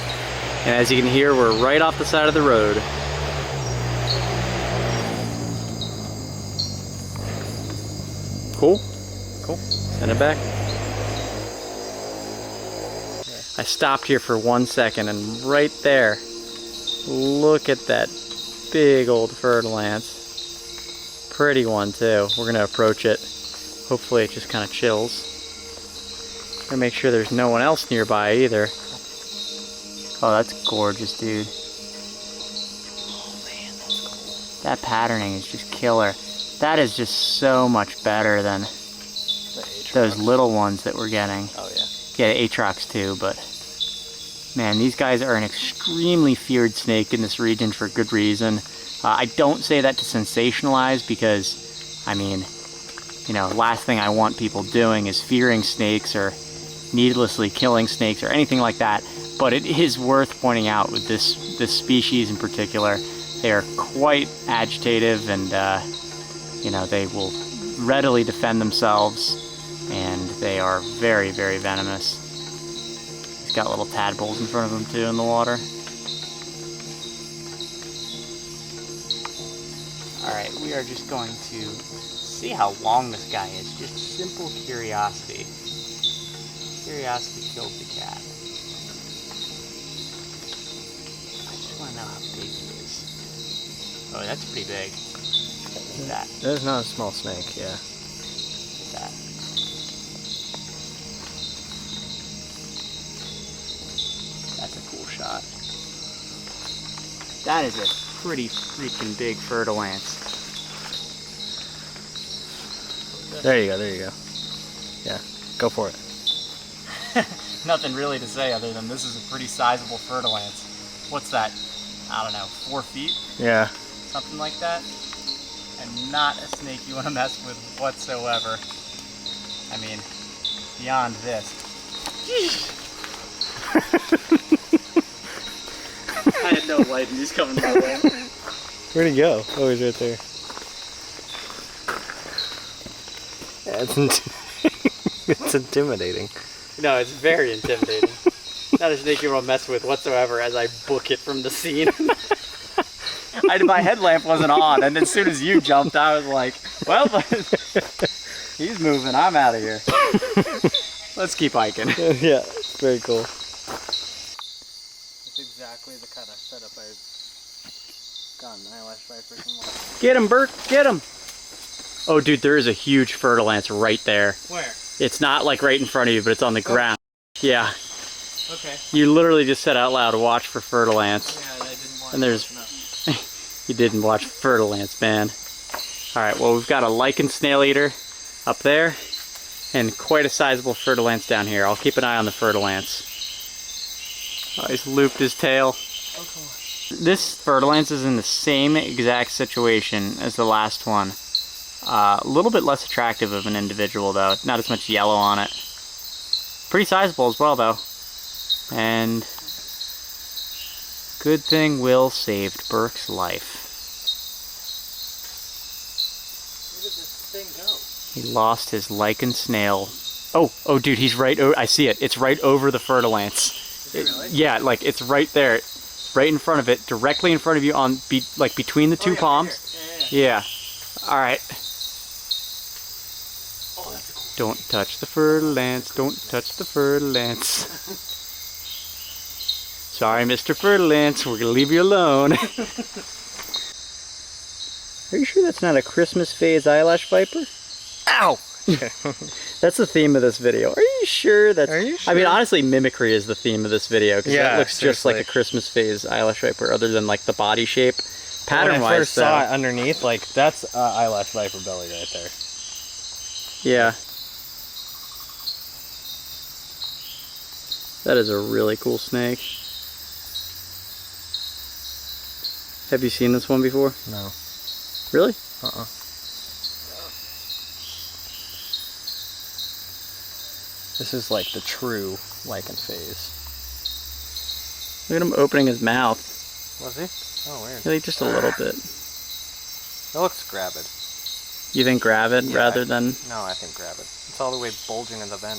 And as you can hear, we're right off the side of the road. Cool? Cool. Send it back. I stopped here for 1 second, and right there, look at that big old fer-de-lance. Pretty one too. We're gonna approach it. Hopefully it just kind of chills. Gonna make sure there's no one else nearby either. Oh, that's gorgeous, dude. Oh man, that's cool. That patterning is just killer. That is just so much better than those little ones that we're getting. Oh yeah. Yeah, Atrox too, but man, these guys are an extremely feared snake in this region for good reason. I don't say that to sensationalize because, I mean, you know, last thing I want people doing is fearing snakes or needlessly killing snakes or anything like that. But it is worth pointing out with this species in particular, they are quite agitative and, you know, they will readily defend themselves, and they are very, very venomous. He's got little tadpoles in front of him too in the water. Alright, we are just going to see how long this guy is. Just simple curiosity. Curiosity killed the cat. I just want to know how big he is. Oh, that's pretty big. Look at that. That is not a small snake, yeah. Look at that. That's a cool shot. That is a pretty freaking big fer-de-lance. There you go, there you go. Yeah, go for it. Nothing really to say other than this is a pretty sizable fer-de-lance. What's that? I don't know, 4 feet? Yeah. Something like that. And not a snake you want to mess with whatsoever. I mean, beyond this. I had no light and he's coming my way. Where'd he go? Oh, he's right there. Yeah, it's intimidating. No, it's very intimidating. Not a snake you want to mess with whatsoever as I book it from the scene. My headlamp wasn't on, and as soon as you jumped, I was like, well, he's moving, I'm out of here. Let's keep hiking. Yeah, it's very cool. It's exactly the kind of setup I've gotten eyelash vipers in life. Get him, Bert, get him! Oh, dude, there is a huge fer-de-lance right there. Where? It's not like right in front of you, but it's on the ground. Yeah. Okay. You literally just said out loud, watch for fer-de-lance. Yeah, I didn't want and there's... You didn't watch fer-de-lance, man. Alright, well, we've got a lichen snail eater up there, and quite a sizable fer-de-lance down here. I'll keep an eye on the fer-de-lance. Oh, he's looped his tail. Oh, cool. This fer-de-lance is in the same exact situation as the last one. A little bit less attractive of an individual, though. Not as much yellow on it. Pretty sizable as well, though. And good thing Will saved Burke's life. Where did this thing go? He lost his lichen snail. Oh, dude, he's right. I see it. It's right over the fer-de-lance. Really? Yeah, like it's right there, right in front of it, directly in front of you, on like between the two palms. Yeah. All right. Oh, that's a cool. Don't touch the fer-de-lance. Don't touch the fer-de-lance. Sorry, Mr. Fer-de-lance. We're gonna leave you alone. Are you sure that's not a Christmas phase eyelash viper? Ow! That's the theme of this video. Are you sure that's... Are you sure? I mean, honestly, mimicry is the theme of this video, because Yeah, that looks just seriously. like a Christmas phase eyelash viper, other than like the body shape. When I Pattern-wise, first saw it underneath, like, that's eyelash viper belly right there. Yeah. That is a really cool snake. Have you seen this one before? No. Really? Uh-uh. This is like the true lichen phase. Look at him opening his mouth. Was he? Oh, weird. Really, just a little bit. It looks gravid. You think gravid Yeah, rather than... No, I think gravid. It's all the way bulging in the vent.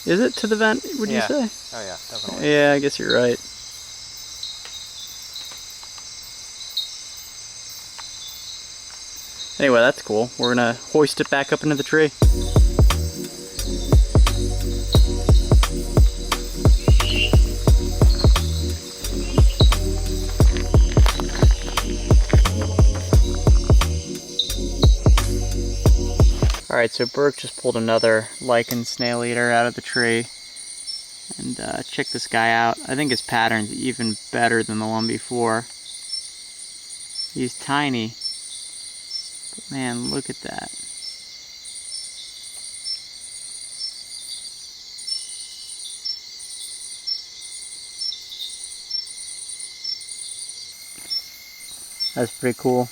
Is it to the vent, would you Yeah. say? Oh yeah, definitely. Yeah, I guess you're right. Anyway, that's cool. We're gonna hoist it back up into the tree. Alright, so Burke just pulled another lichen snail eater out of the tree. And check this guy out. I think his pattern's even better than the one before. He's tiny. But man, look at that. That's pretty cool.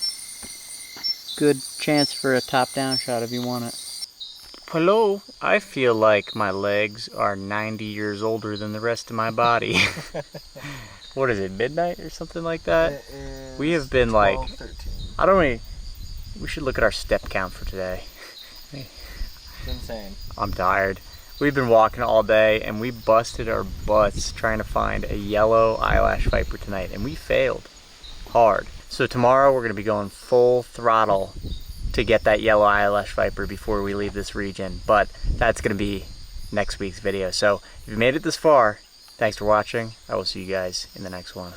Good chance for a top-down shot if you want it. Hello, I feel like my legs are 90 years older than the rest of my body. What is it, midnight or something like that? We have been 12, like, 13. I don't really, we should look at our step count for today. It's insane. I'm tired. We've been walking all day and we busted our butts trying to find a yellow eyelash viper tonight, and we failed hard. So tomorrow we're gonna be going full throttle to get that yellow eyelash viper before we leave this region, but that's gonna be next week's video. So if you made it this far, thanks for watching. I will see you guys in the next one.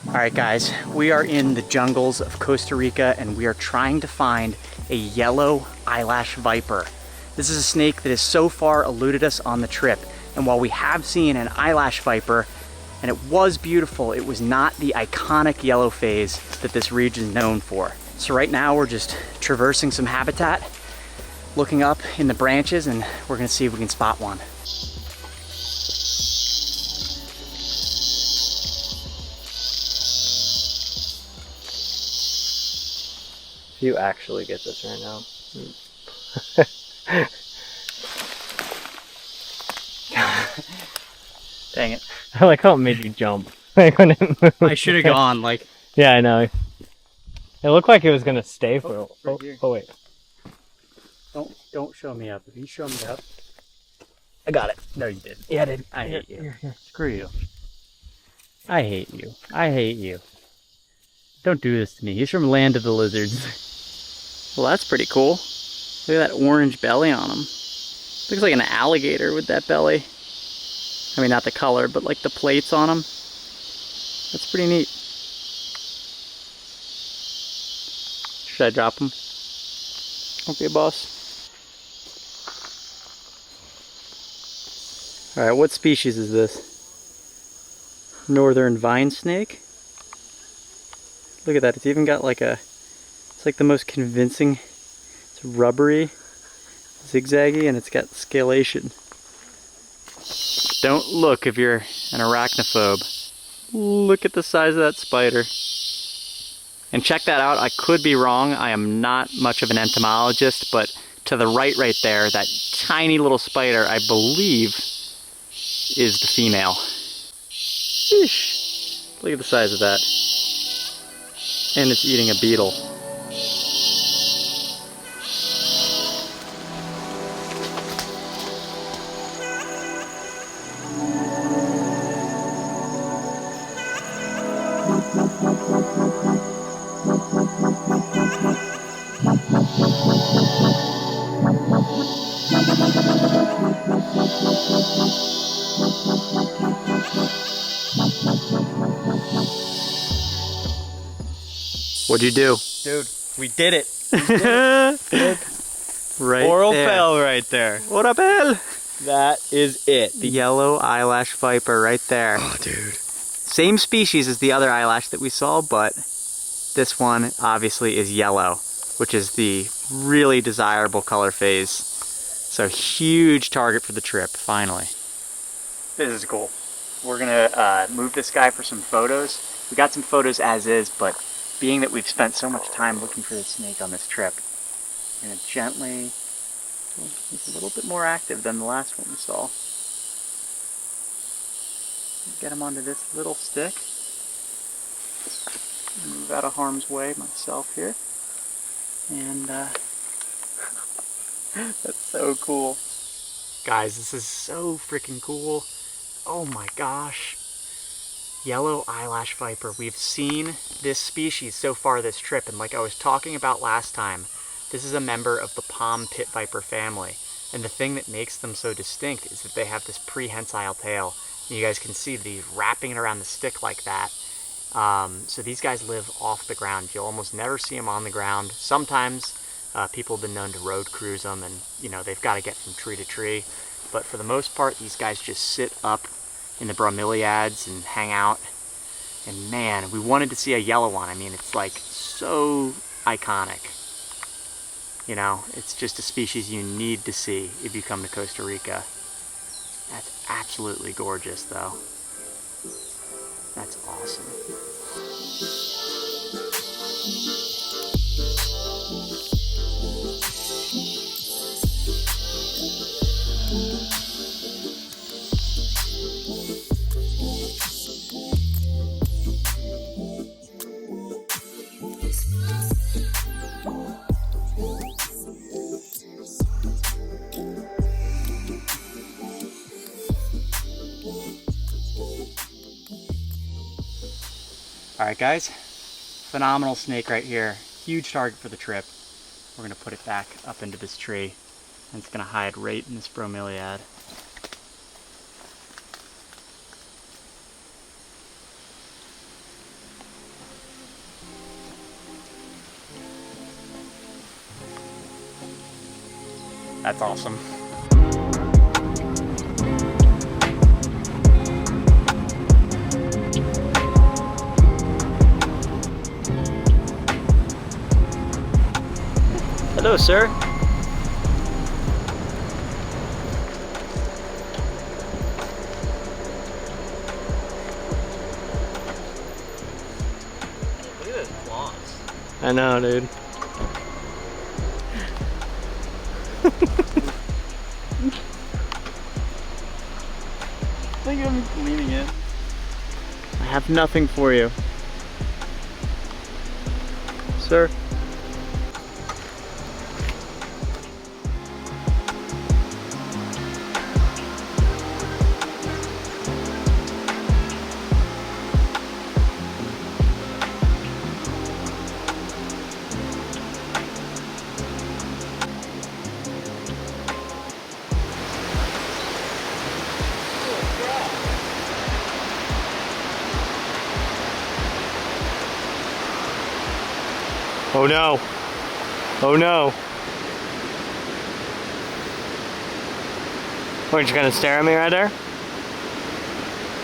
Alright guys, we are in the jungles of Costa Rica and we are trying to find a yellow eyelash viper. This is a snake that has so far eluded us on the trip, and while we have seen an eyelash viper and it was beautiful, it was not the iconic yellow phase that this region is known for. So right now we're just traversing some habitat, looking up in the branches, and we're gonna see if we can spot one. You actually get this right now. Dang it. I like how it made you jump. Like when it moved. I should have gone, like... Yeah, I know. It looked like it was gonna stay for oh wait. Don't show me up. If you show me up... I got it. No, you didn't. Yeah, I did. I hate you. Here. Screw you. I hate you. I hate you. Don't do this to me. He's from Land of the Lizards. Well, that's pretty cool. Look at that orange belly on him. Looks like an alligator with that belly. I mean, not the color, but like the plates on him. That's pretty neat. Should I drop him? Okay, boss. Alright, what species is this? Northern vine snake? Look at that, it's even got like a... It's like the most convincing... It's rubbery, zigzaggy, and it's got scalation. Don't look if you're an arachnophobe. Look at the size of that spider. And check that out, I could be wrong, I am not much of an entomologist, but to the right there, that tiny little spider, I believe, is the female. Sheesh. Look at the size of that. And it's eating a beetle. What'd you do? Dude, we did it. Right Oral there. bell right there. What up, El? That is it. The yellow eyelash viper right there. Oh, dude. Same species as the other eyelash that we saw, but this one obviously is yellow, which is the really desirable color phase. So huge target for the trip, finally. This is cool. We're gonna move this guy for some photos. We got some photos as is, but being that we've spent so much time looking for this snake on this trip, we're gonna gently, he's a little bit more active than the last one we saw. Get him onto this little stick. Move out of harm's way myself here. And that's so cool. Guys, this is so freaking cool. Oh my gosh. Yellow eyelash viper. We've seen this species so far this trip, and like I was talking about last time, this is a member of the palm pit viper family. And the thing that makes them so distinct is that they have this prehensile tail. And you guys can see that he's wrapping it around the stick like that. So these guys live off the ground. You'll almost never see them on the ground. Sometimes people have been known to road cruise them, and you know they've got to get from tree to tree. But for the most part, these guys just sit up in the bromeliads and hang out. And man, we wanted to see a yellow one. I mean, it's like so iconic. You know, it's just a species you need to see if you come to Costa Rica. That's absolutely gorgeous, though. That's awesome. Alright guys, phenomenal snake right here. Huge target for the trip. We're going to put it back up into this tree, and it's going to hide right in this bromeliad. That's awesome. Hello, sir. Look at those claws. I know, dude. Think I'm cleaning it. I have nothing for you. Sir. Oh no. Oh no. Weren't you gonna stare at me right there?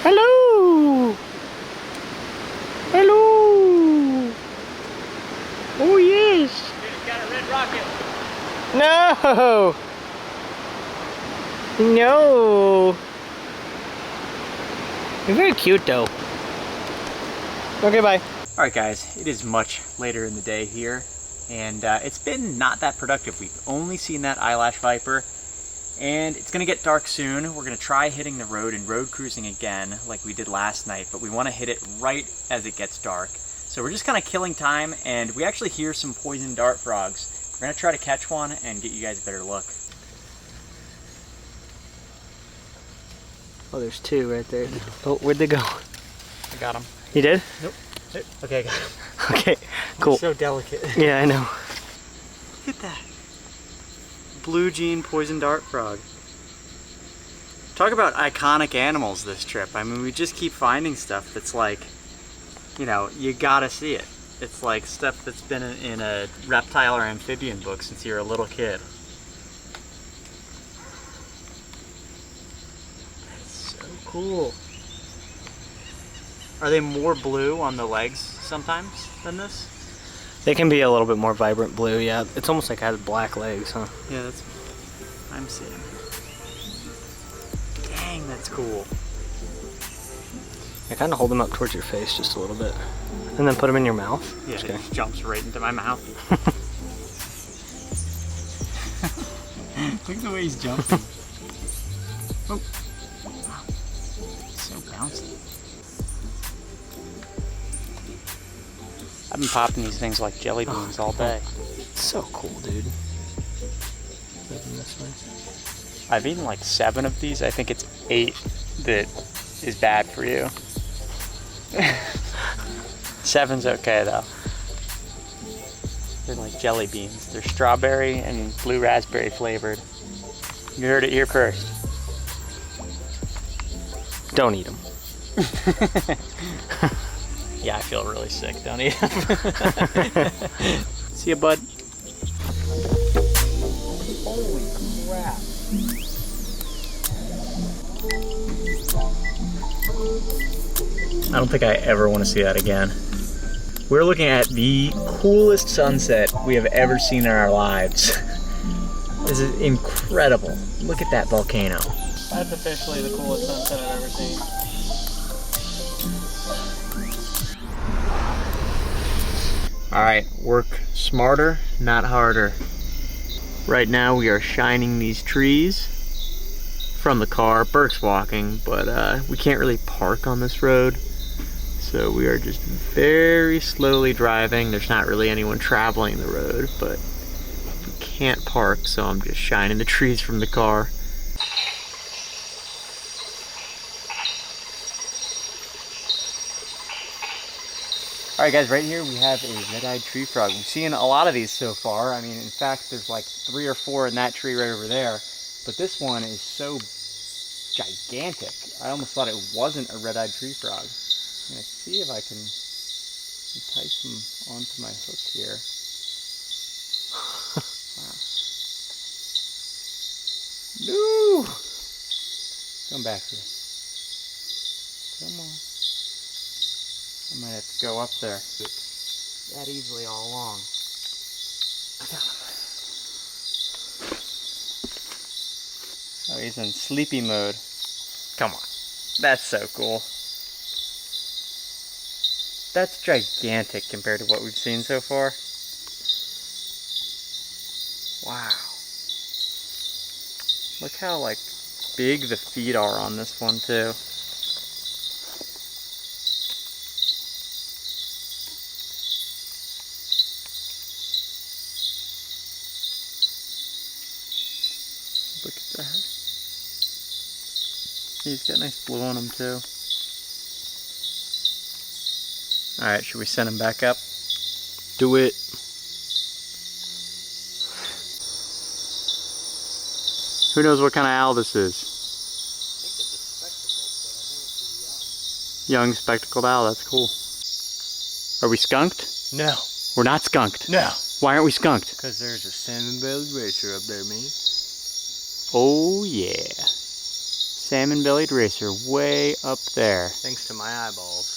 Hello! Hello! Oh yes! Dude, got a red rocket. No! No! You're very cute though. Okay, bye. Alright guys, it is much later in the day here, and it's been not that productive. We've only seen that eyelash viper, and it's going to get dark soon. We're going to try hitting the road and road cruising again like we did last night, but we want to hit it right as it gets dark. So we're just kind of killing time, and we actually hear some poison dart frogs. We're going to try to catch one and get you guys a better look. Oh, there's two right there. Oh, where'd they go? I got them. You did? Nope. Okay, I got them. Okay, cool. So delicate. Yeah, I know. Look at that. Blue jean poison dart frog. Talk about iconic animals this trip. I mean, we just keep finding stuff that's like, you know, you gotta see it. It's like stuff that's been in a reptile or amphibian book since you were a little kid. That's so cool. Are they more blue on the legs sometimes than this? They can be a little bit more vibrant blue, yeah. It's almost like it has black legs, huh? Yeah, that's what I'm seeing. Dang, that's cool. I kind of hold them up towards your face just a little bit. And then put them in your mouth. Yeah, Just it kidding. just jumps right into my mouth. Look at the way he's jumping. Oh. Wow. So bouncy. I've been popping these things like jelly beans all day. So cool, dude. Moving this way. I've eaten like 7 of these. I think it's 8 that is bad for you. 7's okay though. They're like jelly beans. They're strawberry and blue raspberry flavored. You heard it here first. Don't eat them. Yeah, I feel really sick. Don't eat them. See ya, bud. Holy crap. I don't think I ever want to see that again. We're looking at the coolest sunset we have ever seen in our lives. This is incredible. Look at that volcano. That's officially the coolest sunset I've ever seen. All right, work smarter, not harder. Right now we are shining these trees from the car. Burke's walking, but we can't really park on this road. So we are just very slowly driving. There's not really anyone traveling the road, but we can't park, so I'm just shining the trees from the car. All right, guys, right here we have a red-eyed tree frog. We've seen a lot of these so far. I mean, in fact, there's like 3 or 4 in that tree right over there. But this one is so gigantic. I almost thought it wasn't a red-eyed tree frog. I'm gonna see if I can entice him onto my hook here. Wow. No! Come back here. Come on. I might have to go up there. That easily all along. I got him. Oh, he's in sleepy mode. Come on. That's so cool. That's gigantic compared to what we've seen so far. Wow. Look how like big the feet are on this one too. Look at that. He's got nice blue on him too. Alright, should we send him back up? Do it. Who knows what kind of owl this is? Young spectacled owl, that's cool. Are we skunked? No. We're not skunked. No. Why aren't we skunked? Because there's a salmon-bellied racer up there, man. Oh yeah. Salmon-bellied racer way up there. Thanks to my eyeballs.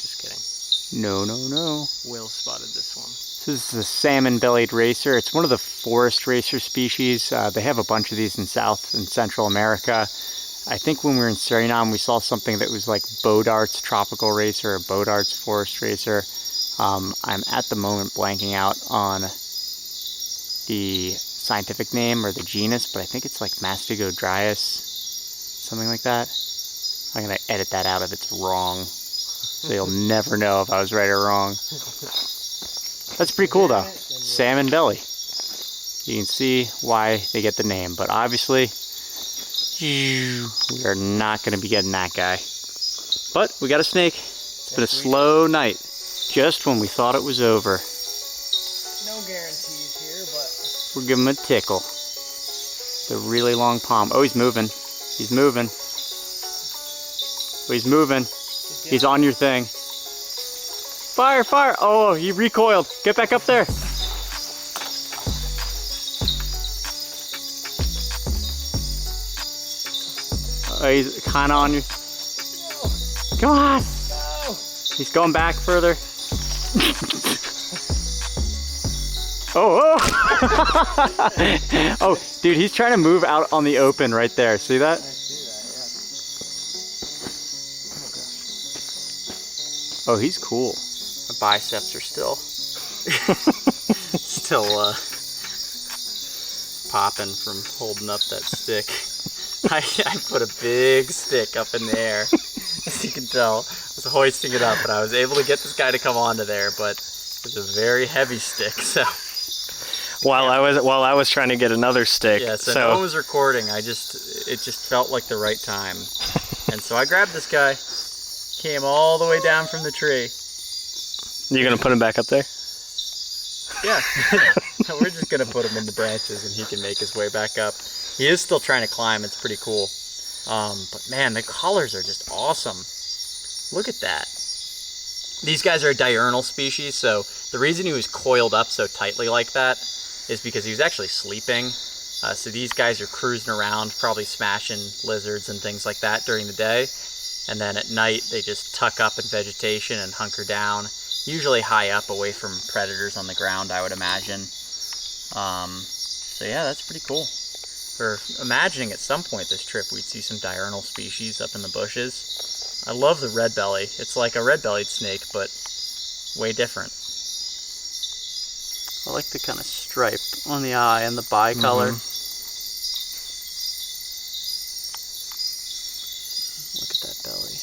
Just kidding. No, no, no. Will spotted this one. This is a salmon-bellied racer. It's one of the forest racer species. They have a bunch of these in South and Central America. I think when we were in Suriname, we saw something that was like Bodart's tropical racer or Bodart's forest racer. I'm at the moment blanking out on the scientific name or the genus, but I think it's like Mastigodryas, something like that. I'm gonna edit that out if it's wrong, so you'll never know if I was right or wrong. That's pretty cool though. Salmon belly. You can see why they get the name, but obviously we are not going to be getting that guy. But we got a snake. It's been a slow night, just when we thought it was over. No guarantees here, but We'll give him a tickle. The really long palm. Oh, he's moving. He's moving. Oh, he's moving. He's on your thing. Fire, fire! Oh, he recoiled. Get back up there. Oh, he's kind of on you. Come on! He's going back further. Oh, oh! Oh, dude, he's trying to move out on the open right there. See that? Oh, he's cool. My biceps are still popping from holding up that stick. I put a big stick up in the air, as you can tell. I was hoisting it up, and I was able to get this guy to come onto there, but it's a very heavy stick. So while I was trying to get another stick. yeah, so no one was recording. It just felt like the right time, and so I grabbed this guy, came all the way down from the tree. You're gonna put him back up there? Yeah, we're just gonna put him in the branches, and he can make his way back up. He is still trying to climb. It's pretty cool. But man, the colors are just awesome. Look at that. These guys are a diurnal species, so the reason he was coiled up so tightly like that is because he was actually sleeping. So these guys are cruising around, probably smashing lizards and things like that during the day. And then at night, they just tuck up in vegetation and hunker down, usually high up away from predators on the ground, I would imagine. So yeah, that's pretty cool. We're imagining at some point this trip we'd see some diurnal species up in the bushes. I love the red belly. It's like a red-bellied snake, but way different. I like the kind of stripe on the eye and the bicolor. Look at that belly.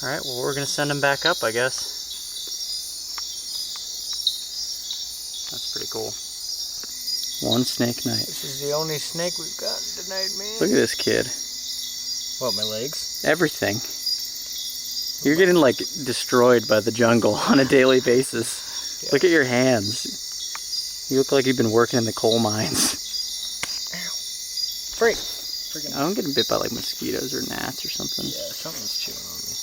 Alright, well we're going to send him back up, I guess. That's pretty cool. One snake night. This is the only snake we've gotten tonight, man. Look at this kid. What, my legs? Everything. You're getting like destroyed by the jungle on a daily basis. Yeah. Look at your hands. You look like you've been working in the coal mines. Ow. Freaking. I don't get bit by like mosquitoes or gnats or something. Yeah, something's chewing on me.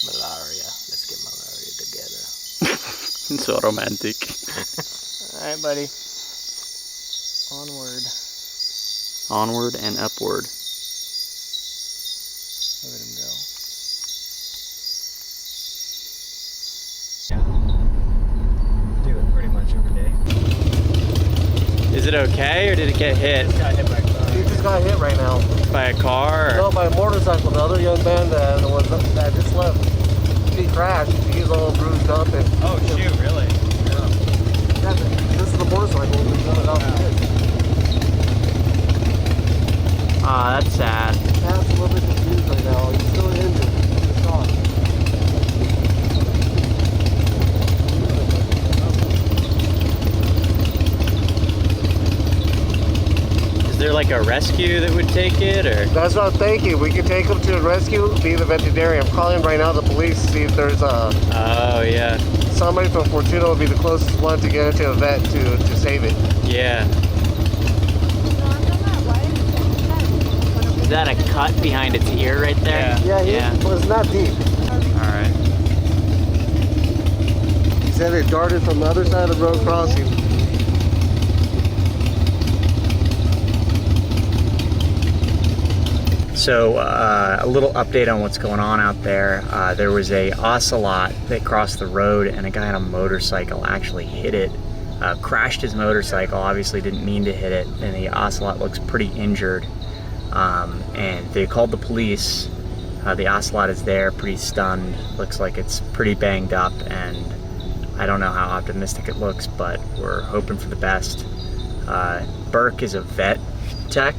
Malaria. Let's get malaria together. So romantic. Alright, buddy. Onward. Onward and upward. Look at him go. Do it pretty much every day. Is it okay or did it get hit? Just got hit by a car. He just got hit right now. By a car? Or? No, by a motorcycle. The other young man that just left, he crashed. He's all bruised up. And oh shoot, really? yeah, this is the motorcycle. He's going out the pit. Ah, that's sad. Pat's a little bit confused right now. He's still injured. He's shot. Is there like a rescue that would take it, or? That's what I'm thinking. We could take him to the rescue, be the veterinarian. I'm calling right now the police to see if there's Oh, yeah. somebody from Fortuna would be the closest one to get it to a vet to save it. Yeah. Is that a cut behind its ear right there? Yeah. Well, it's not deep. Alright. He said it darted from the other side of the road crossing. So a little update on what's going on out there. There was a Ocelot that crossed the road and a guy on a motorcycle actually hit it. Crashed his motorcycle, obviously didn't mean to hit it, and the Ocelot looks pretty injured. And they called the police. The Ocelot is there, pretty stunned. Looks like it's pretty banged up, and I don't know how optimistic it looks, but we're hoping for the best. Burke is a vet tech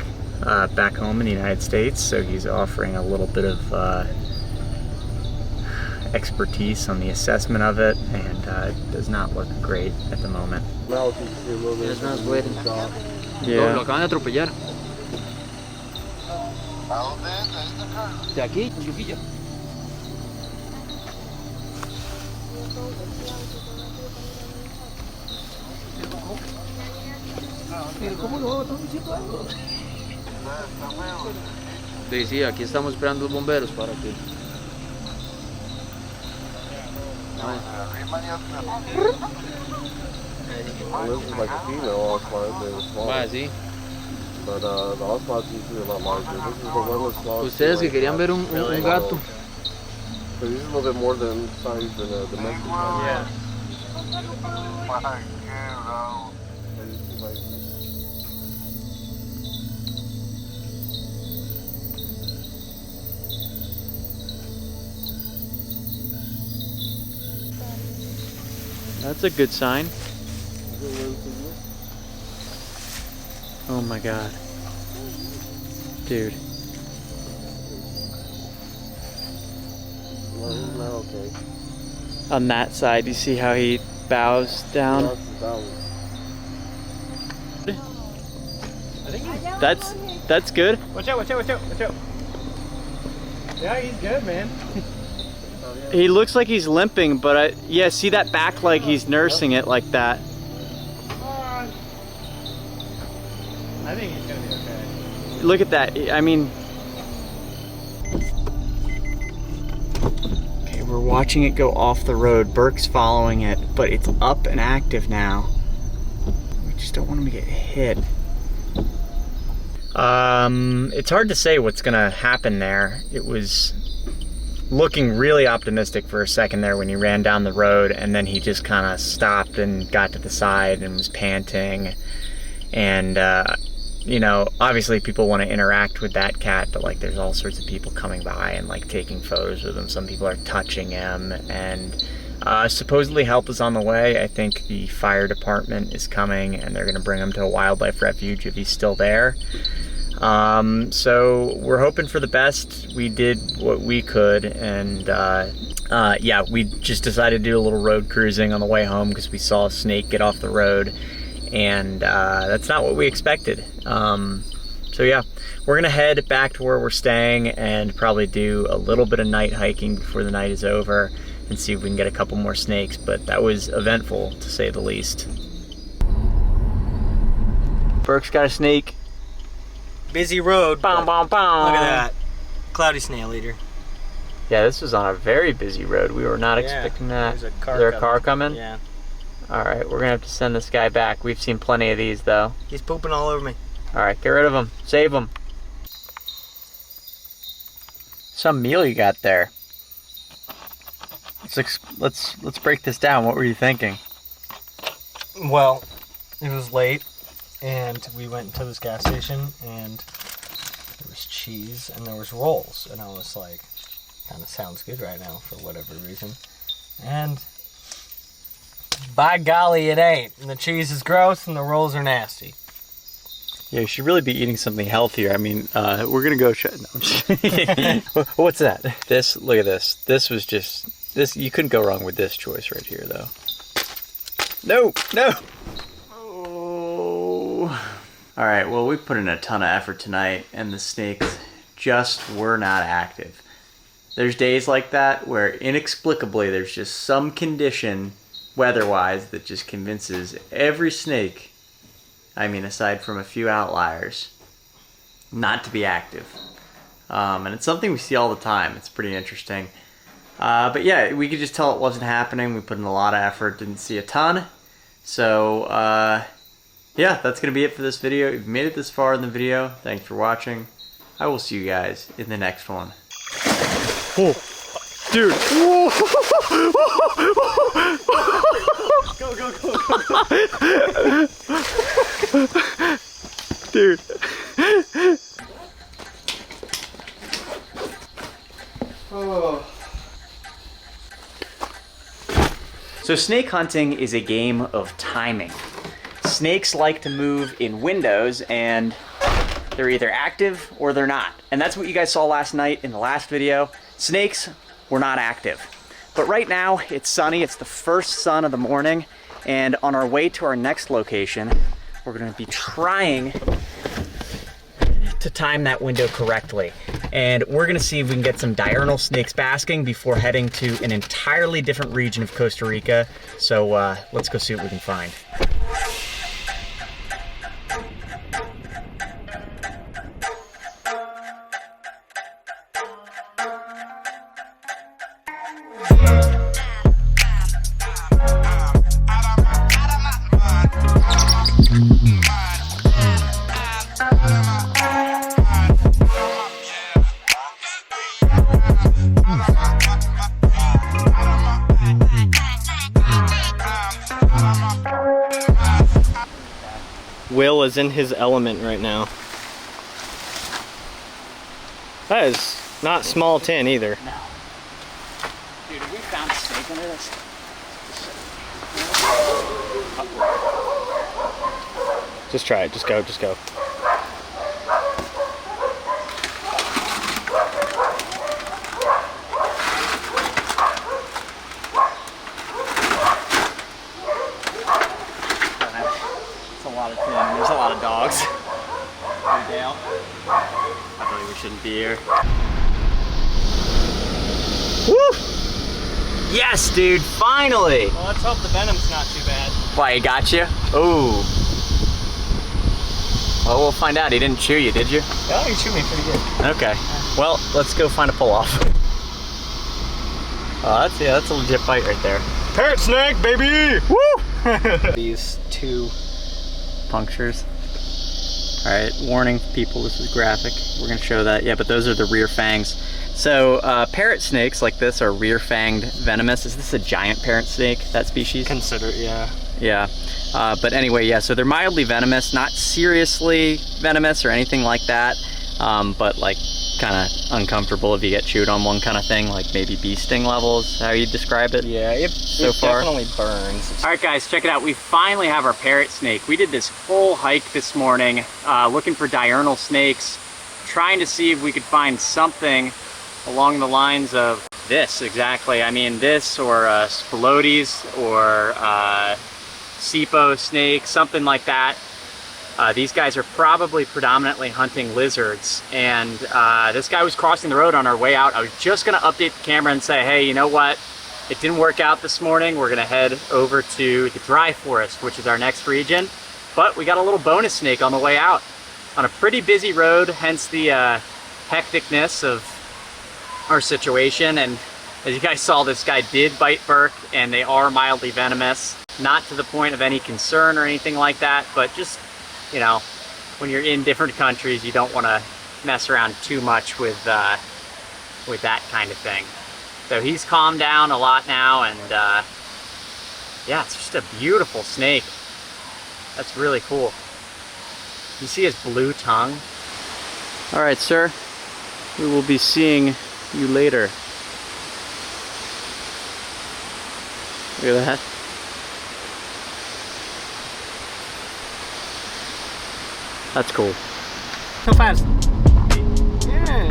back home in the United States, so he's offering a little bit of expertise on the assessment of it, and it does not look great at the moment. Yeah. Lo acaban de atropellar. De aquí, Chiquillo. Sí, aquí estamos esperando los bomberos para que This is like a female Ocelot. They're small. Va, sí. But the Ocelot's usually a lot larger. This is the one small. Ustedes que querían ver un gato. So this is a little bit more than size than a domestic one. Yeah. That's a good sign. Oh my god. Dude. No, he's not okay. On that side, you see how he bows down? I think That's good. Watch out, watch out, watch out, watch out. Yeah, he's good, man. He looks like he's limping, but yeah, see that back leg, he's nursing it like that. I think he's gonna be okay. Look at that, I mean... Okay, we're watching it go off the road. Burke's following it, but it's up and active now. We just don't want him to get hit. It's hard to say what's gonna happen there. It was looking really optimistic for a second there when he ran down the road, and then he just kind of stopped and got to the side and was panting. And you know, obviously people want to interact with that cat, but like there's all sorts of people coming by and like taking photos with him. Some people are touching him, and supposedly help is on the way. I think the fire department is coming and they're going to bring him to a wildlife refuge if he's still there. So we're hoping for the best. We did what we could, and yeah, we just decided to do a little road cruising on the way home because we saw a snake get off the road, and that's not what we expected. So yeah, we're gonna head back to where we're staying and probably do a little bit of night hiking before the night is over and see if we can get a couple more snakes, but that was eventful to say the least. Burke's got a snake. Busy road. Bow, bow, bow. Look at that. Cloudy snail eater. Yeah, this was on a very busy road. We were not expecting that. There's a car Is there a coming. car coming? Yeah. Alright, we're gonna have to send this guy back. We've seen plenty of these though. He's pooping all over me. Alright, get rid of him. Save him. Some meal you got there. Let's break this down. What were you thinking? Well, it was late, and we went to this gas station, and there was cheese and there was rolls, and I was like, kind of sounds good right now for whatever reason. And by golly, it ain't. And the cheese is gross and the rolls are nasty. Yeah, you should really be eating something healthier. I mean, we're gonna go. No, I'm just What's that? This. Look at this. This was just this. You couldn't go wrong with this choice right here, though. No, no. Oh. All right. Well, we put in a ton of effort tonight, and the snakes just were not active. There's days like that where inexplicably there's just some condition, weather-wise, that just convinces every snake, I mean, aside from a few outliers, not to be active. And it's something we see all the time. It's pretty interesting. But yeah, we could just tell it wasn't happening. We put in a lot of effort, didn't see a ton. So yeah, that's going to be it for this video. If you've made it this far in the video, thanks for watching. I will see you guys in the next one. Oh, dude. Go, go, go, go, go. Dude. Oh. So snake hunting is a game of timing. Snakes like to move in windows, and they're either active or they're not. And that's what you guys saw last night in the last video. Snakes were not active. But right now, it's sunny. It's the first sun of the morning. And on our way to our next location, we're gonna be trying to time that window correctly. And we're gonna see if we can get some diurnal snakes basking before heading to an entirely different region of Costa Rica. So let's go see what we can find. Will is in his element right now. That is not small tin either. No. Dude, have we found a snake under this? Just try it. Just go. Just go. There's a lot of dogs. Dale. I believe we shouldn't be here. Woo! Yes, dude, finally! Well, let's hope the venom's not too bad. Why, he got you? Ooh. Well, we'll find out. He didn't chew you, did you? Oh, he chewed me pretty good. Okay. Well, let's go find a pull-off. Oh, that's a legit bite right there. Parrot snake, baby! Woo! These two punctures. All right, warning people, this is graphic. We're gonna show that. Yeah, but those are the rear fangs. So parrot snakes like this are rear fanged venomous. Is this a giant parrot snake, that species? Consider it, yeah. Yeah, but anyway, yeah, so they're mildly venomous, not seriously venomous or anything like that, but like kind of uncomfortable if you get chewed on one kind of thing, like maybe bee sting levels, how you describe it? Yeah, it definitely burns. All right, guys, check it out. We finally have our parrot snake. We did this whole hike this morning looking for diurnal snakes, trying to see if we could find something along the lines of this exactly. I mean, this or Spilotes or Sipo snake, something like that. These guys are probably predominantly hunting lizards, and this guy was crossing the road on our way out. I was just gonna update the camera and say, hey, you know what? It didn't work out this morning. We're gonna head over to the dry forest, which is our next region. But we got a little bonus snake on the way out on a pretty busy road, hence the hecticness of our situation. And as you guys saw, this guy did bite Burke, and they are mildly venomous. Not to the point of any concern or anything like that, but just, you know, when you're in different countries, you don't want to mess around too much with that kind of thing. So he's calmed down a lot now, and yeah, it's just a beautiful snake. That's really cool. You see his blue tongue? All right, sir. We will be seeing you later. Look at that. That's cool. So fast. Yeah.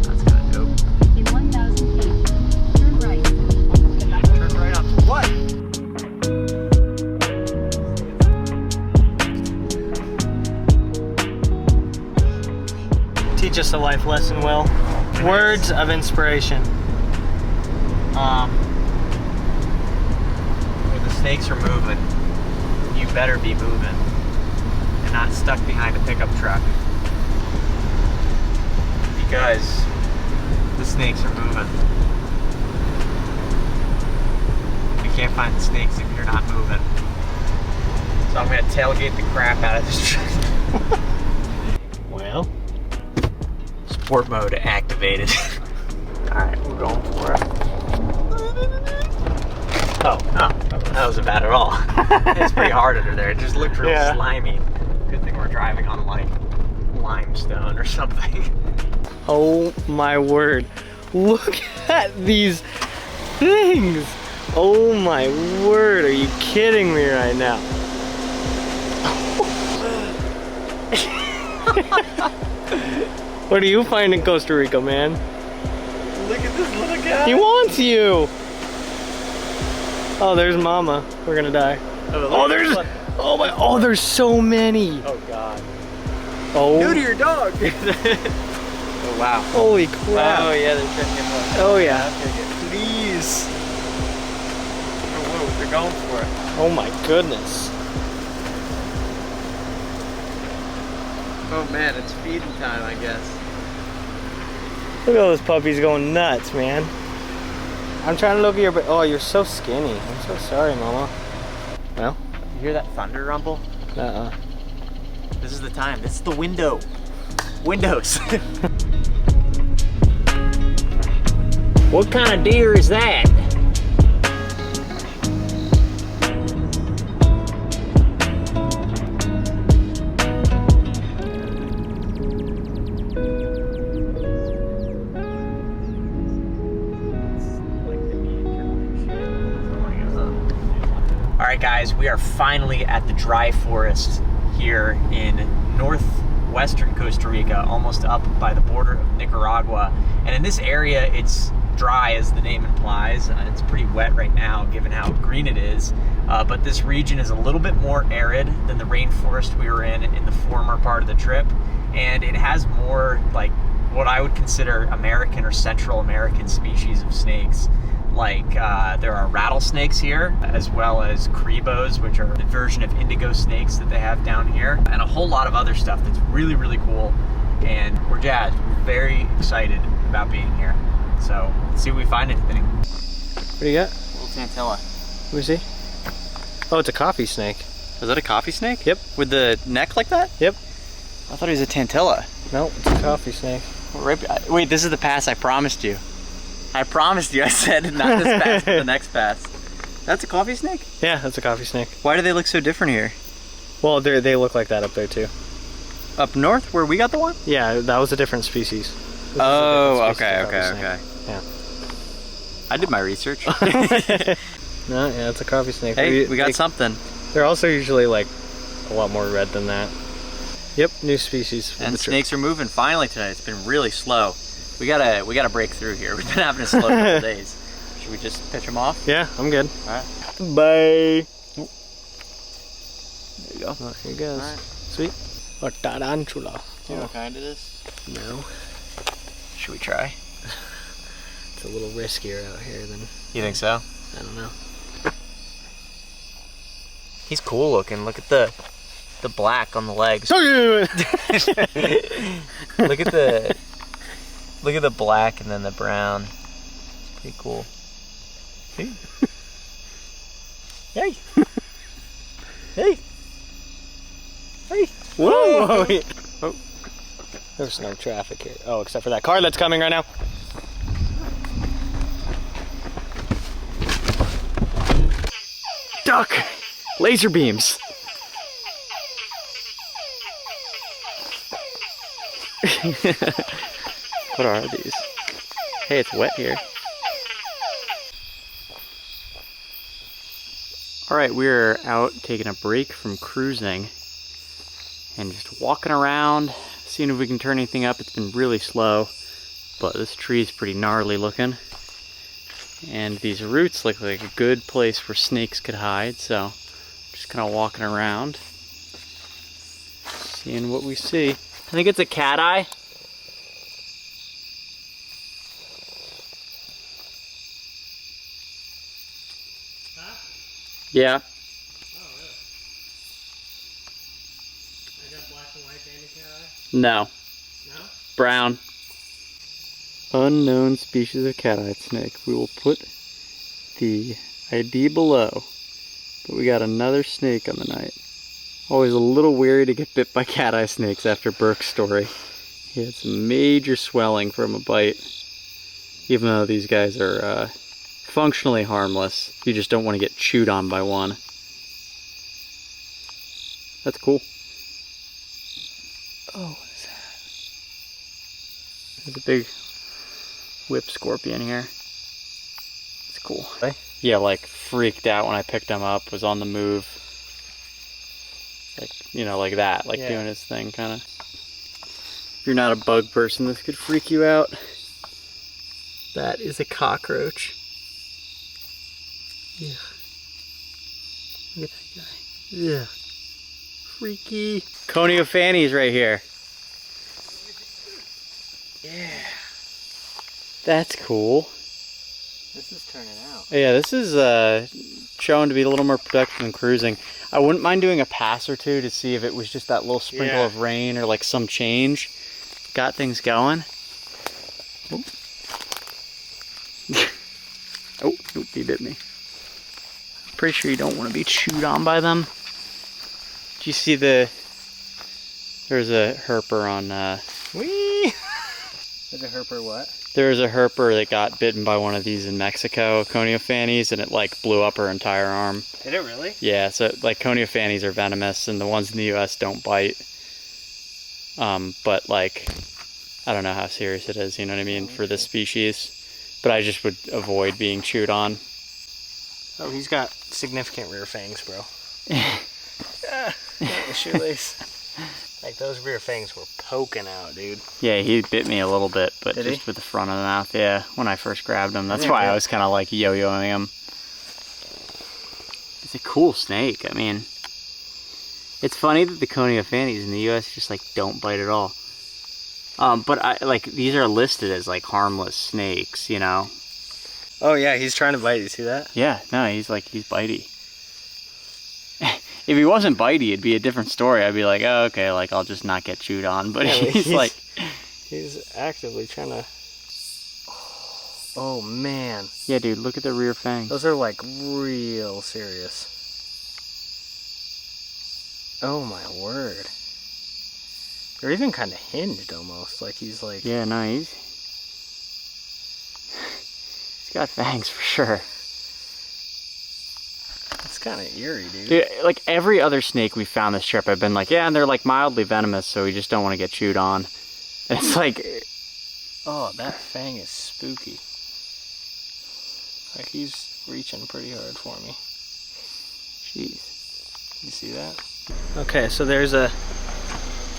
That's kind of dope. In 1,000 feet, turn right. Turn right up. What? Teach us a life lesson, Will. Words of inspiration. Where the snakes are moving, you better be moving and not stuck behind a pickup truck, because the snakes are moving. You can't find the snakes if you're not moving. So I'm gonna tailgate the crap out of this truck. Well, Sport mode activated. Alright, we're going for it. Oh, that wasn't bad at all. It's pretty hard under there. It just looked real slimy. Good thing we're driving on like limestone or something. oh my word. Look at these things. Oh my word. Are you kidding me right now? What do you find in Costa Rica, man? Look at this little guy. He wants you. Oh, there's Mama. We're gonna die. Oh, there's so many. Oh God. Oh. New to your dog. Oh wow. Holy crap. Oh yeah, they're trying to get one. Oh yeah. Please. Oh whoa, they're going for it. Oh my goodness. Oh man, it's feeding time, I guess. Look at those puppies going nuts, man. I'm trying to look at your, oh, you're so skinny. I'm so sorry, Mama. Well, You hear that thunder rumble? uh-uh. This is the time. This is the window. Windows. What kind of deer is that? right, guys, we are finally at the dry forest here in northwestern Costa Rica, almost up by the border of Nicaragua. And in this area, it's dry, as the name implies. It's pretty wet right now, given how green it is. But this region is a little bit more arid than the rainforest we were in the former part of the trip. And it has more, like, what I would consider American or Central American species of snakes. Like, there are rattlesnakes here, as well as cribos, which are the version of indigo snakes that they have down here, and a whole lot of other stuff that's really, really cool. And we're jazzed. We're very excited about being here. So, let's see if we find anything. What do you got? Little tantella. Let me see. Oh, it's a coffee snake. Is that a coffee snake? Yep. With the neck like that? Yep. I thought he was a tantella. No, it's a coffee snake. Wait, this is the pass I promised you. I promised you, I said, not this pass, but the next pass. That's a coffee snake? Yeah, that's a coffee snake. Why do they look so different here? Well, they look like that up there too. Up north, where we got the one? Yeah, that was a different species. Oh, okay. Yeah. I did my research. No, yeah, it's a coffee snake. Hey, we got something. They're also usually like a lot more red than that. Yep, new species. And snakes are moving finally today. It's been really slow. We gotta break through here. We've been having a slow couple days. Should we just pitch them off? Yeah, I'm good. All right. Bye. Oh. There you go. Oh, here it goes. All right. Sweet. A tarantula. Do you know what kind it is? No. Should we try? It's a little riskier out here than... You think so? I don't know. He's cool looking. Look at the black on the legs. Look at the black and then the brown. It's pretty cool. Hey. Hey. Hey. Hey. Whoa! Oh. There's no traffic here. Oh, except for that car that's coming right now. Duck! Laser beams! What are these? Hey, it's wet here. Alright, we're out taking a break from cruising and just walking around, seeing if we can turn anything up. It's been really slow, but this tree is pretty gnarly looking. And these roots look like a good place where snakes could hide, so just kind of walking around, seeing what we see. I think it's a cat eye. Yeah. Oh, really? I got black and white banded cat eye? No. No? Brown. Unknown species of cat-eyed snake. We will put the ID below. But we got another snake on the night. Always a little weary to get bit by cat-eye snakes after Burke's story. He had some major swelling from a bite. Even though these guys are functionally harmless, you just don't want to get chewed on by one. That's cool. Oh, what is that? There's a big whip scorpion here. It's cool. Right? Yeah, like freaked out when I picked him up, was on the move. Like, you know, like that, like doing his thing, kind of. If you're not a bug person, this could freak you out. That is a cockroach. Yeah. Look at that guy. Yeah. Freaky. Coniofannies right here. Yeah. That's cool. This is turning out. Yeah, this is showing to be a little more productive than cruising. I wouldn't mind doing a pass or two to see if it was just that little sprinkle of rain or like some change. Got things going. Oh, oh, nope, he bit me. Pretty sure you don't want to be chewed on by them. Do you see there's a herper on Whee! There's a herper what? There's a herper that got bitten by one of these in Mexico, Coniofannies, and it like blew up her entire arm. Did it really? Yeah, so like Coniofannies are venomous and the ones in the US don't bite. But like, I don't know how serious it is, you know what I mean, for this species. But I just would avoid being chewed on. Oh, he's got significant rear fangs, bro. The shoelace. Like, those rear fangs were poking out, dude. Yeah, he bit me a little bit, but Did just he? with the front of the mouth, yeah, when I first grabbed him. That's Yeah, why yeah. I was kind of like yo-yoing him. It's a cool snake. I mean, it's funny that the Coniofantes in the U.S. just like don't bite at all. But these are listed as like harmless snakes, you know? Oh, yeah, he's trying to bite. You see that? Yeah, no, he's bitey. If he wasn't bitey, it'd be a different story. I'd be like, oh, okay, like I'll just not get chewed on. But Yeah, he's like, he's actively trying to. Oh man. yeah, dude, look at the rear fang. Those are like real serious. Oh my word. They're even kind of hinged almost. Like he's like. Yeah, no, he's got fangs for sure. It's kind of eerie, dude. Dude, like every other snake we found this trip, I've been like, yeah, and they're like mildly venomous, so we just don't want to get chewed on. And it's like, Oh, that fang is spooky. Like he's reaching pretty hard for me. jeez. You see that? Okay, so there's a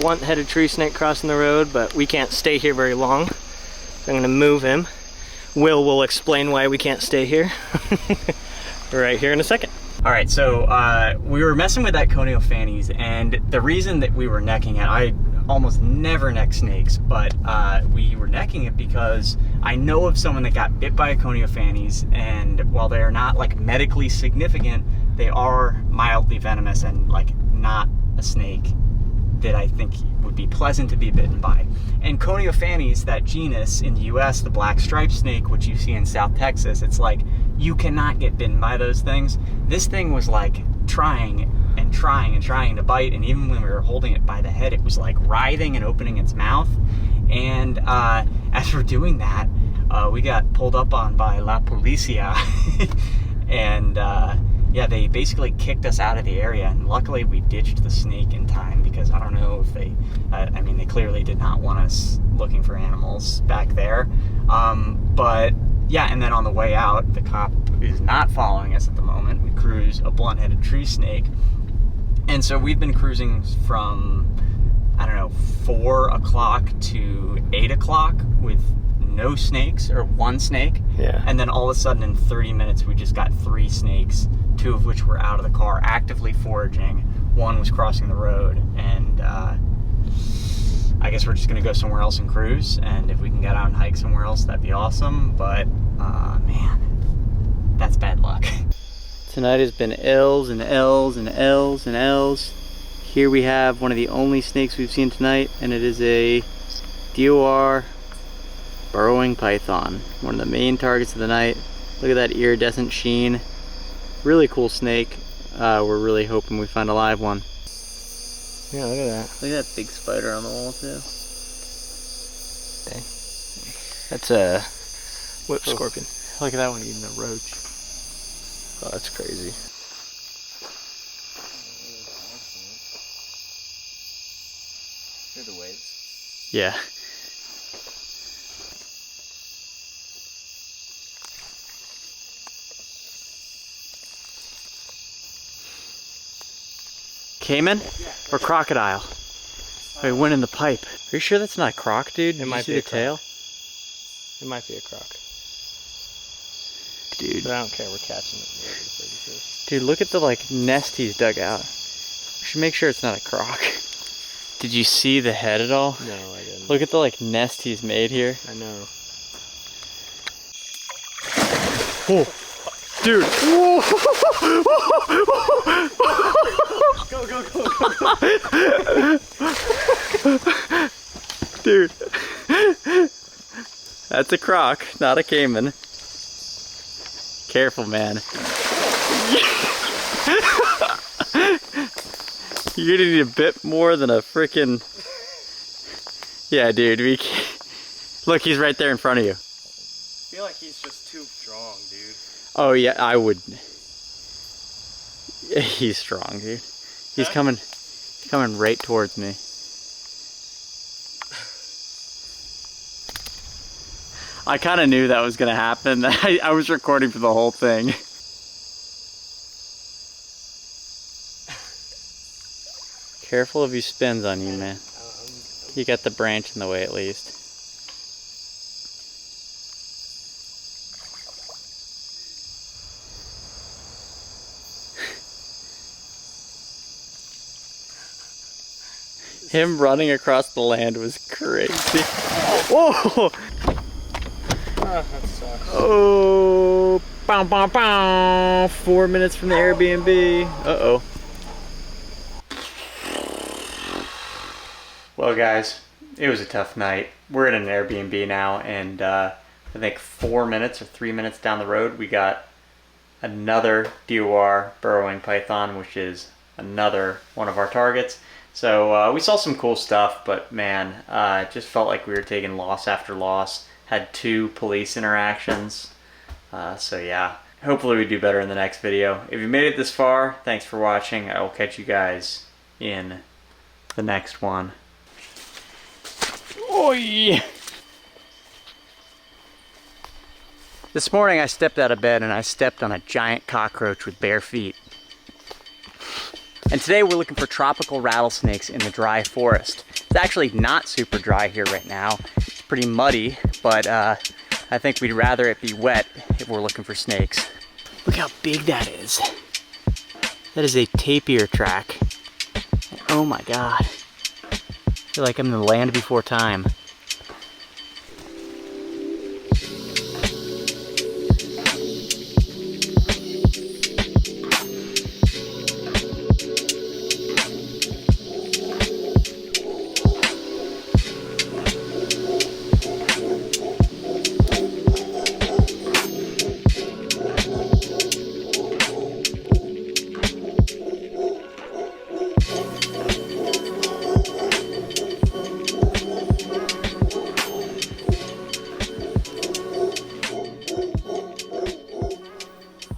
blunt-headed tree snake crossing the road, but we can't stay here very long. So I'm gonna move him. Will explain why we can't stay here. Right here in a second. All right, so we were messing with that Coniofantes, and the reason that we were necking it, I almost never neck snakes, but we were necking it because I know of someone that got bit by a Coniofantes, and while they are not like medically significant, they are mildly venomous and like not a snake that I think would be pleasant to be bitten by. And Coniofantes, that genus in the US, the black striped snake, which you see in South Texas, it's like, you cannot get bitten by those things. This thing was like trying and trying to bite, and even when we were holding it by the head, it was like writhing and opening its mouth. And as we're doing that, we got pulled up on by La Policia. And yeah, they basically kicked us out of the area, and luckily we ditched the snake in time, because I don't know if they, I mean, they clearly did not want us looking for animals back there. But yeah, and then on the way out, the cop is not following us at the moment. We cruise a blunt-headed tree snake. And so we've been cruising from, I don't know, 4 o'clock to 8 o'clock with no snakes, or one snake. Yeah. And then all of a sudden in 30 minutes, we just got 3 snakes, 2 of which were out of the car, actively foraging. 1 was crossing the road, and I guess we're just gonna go somewhere else and cruise, and if we can get out and hike somewhere else, that'd be awesome, but man, that's bad luck. Tonight has been L's and L's and L's and L's. Here we have one of the only snakes we've seen tonight, and it is a DOR burrowing python, one of the main targets of the night. Look at that iridescent sheen. Really cool snake. We're really hoping we find a live one. Yeah, look at that. Look at that big spider on the wall too. That's a whip scorpion. Look at that one eating a roach. Oh, that's crazy. Hear the waves? Yeah. Cayman or crocodile? Wait, went in the pipe. Are you sure that's not a croc, dude? Did It you might see be the a tail? It might be a croc. Dude. But I don't care, we're catching it. Dude, look at the like nest he's dug out. We should make sure it's not a croc. Did you see the head at all? No, I didn't. Look at the like nest he's made here. I know. Oh, dude. Go, go, go, go, go. Dude. That's a croc, not a caiman. Careful, man. You're gonna need a bit more than a frickin'... Yeah, dude, we can't... Look, he's right there in front of you. I feel like he's just too strong, dude. Oh yeah, I would... He's strong, dude. He's coming right towards me. I kind of knew that was gonna happen. I was recording for the whole thing. Careful if he spins on you, man. You got the branch in the way at least. Him running across the land was crazy. Whoa! Oh, that sucks. Oh, bow, bow, bow. 4 minutes from the Airbnb. Uh-oh. Well, guys, it was a tough night. We're in an Airbnb now, and I think 4 minutes or 3 minutes down the road, we got another DOR burrowing python, which is another one of our targets. So we saw some cool stuff, but man, it just felt like we were taking loss after loss. Had 2 police interactions. So yeah, hopefully we do better in the next video. If you made it this far, thanks for watching. I will catch you guys in the next one. Oi! This morning I stepped out of bed and I stepped on a giant cockroach with bare feet. And today we're looking for tropical rattlesnakes in the dry forest. It's actually not super dry here right now. It's pretty muddy, but I think we'd rather it be wet if we're looking for snakes. Look how big that is. That is a tapir track. Oh my God. I feel like I'm in the land before time.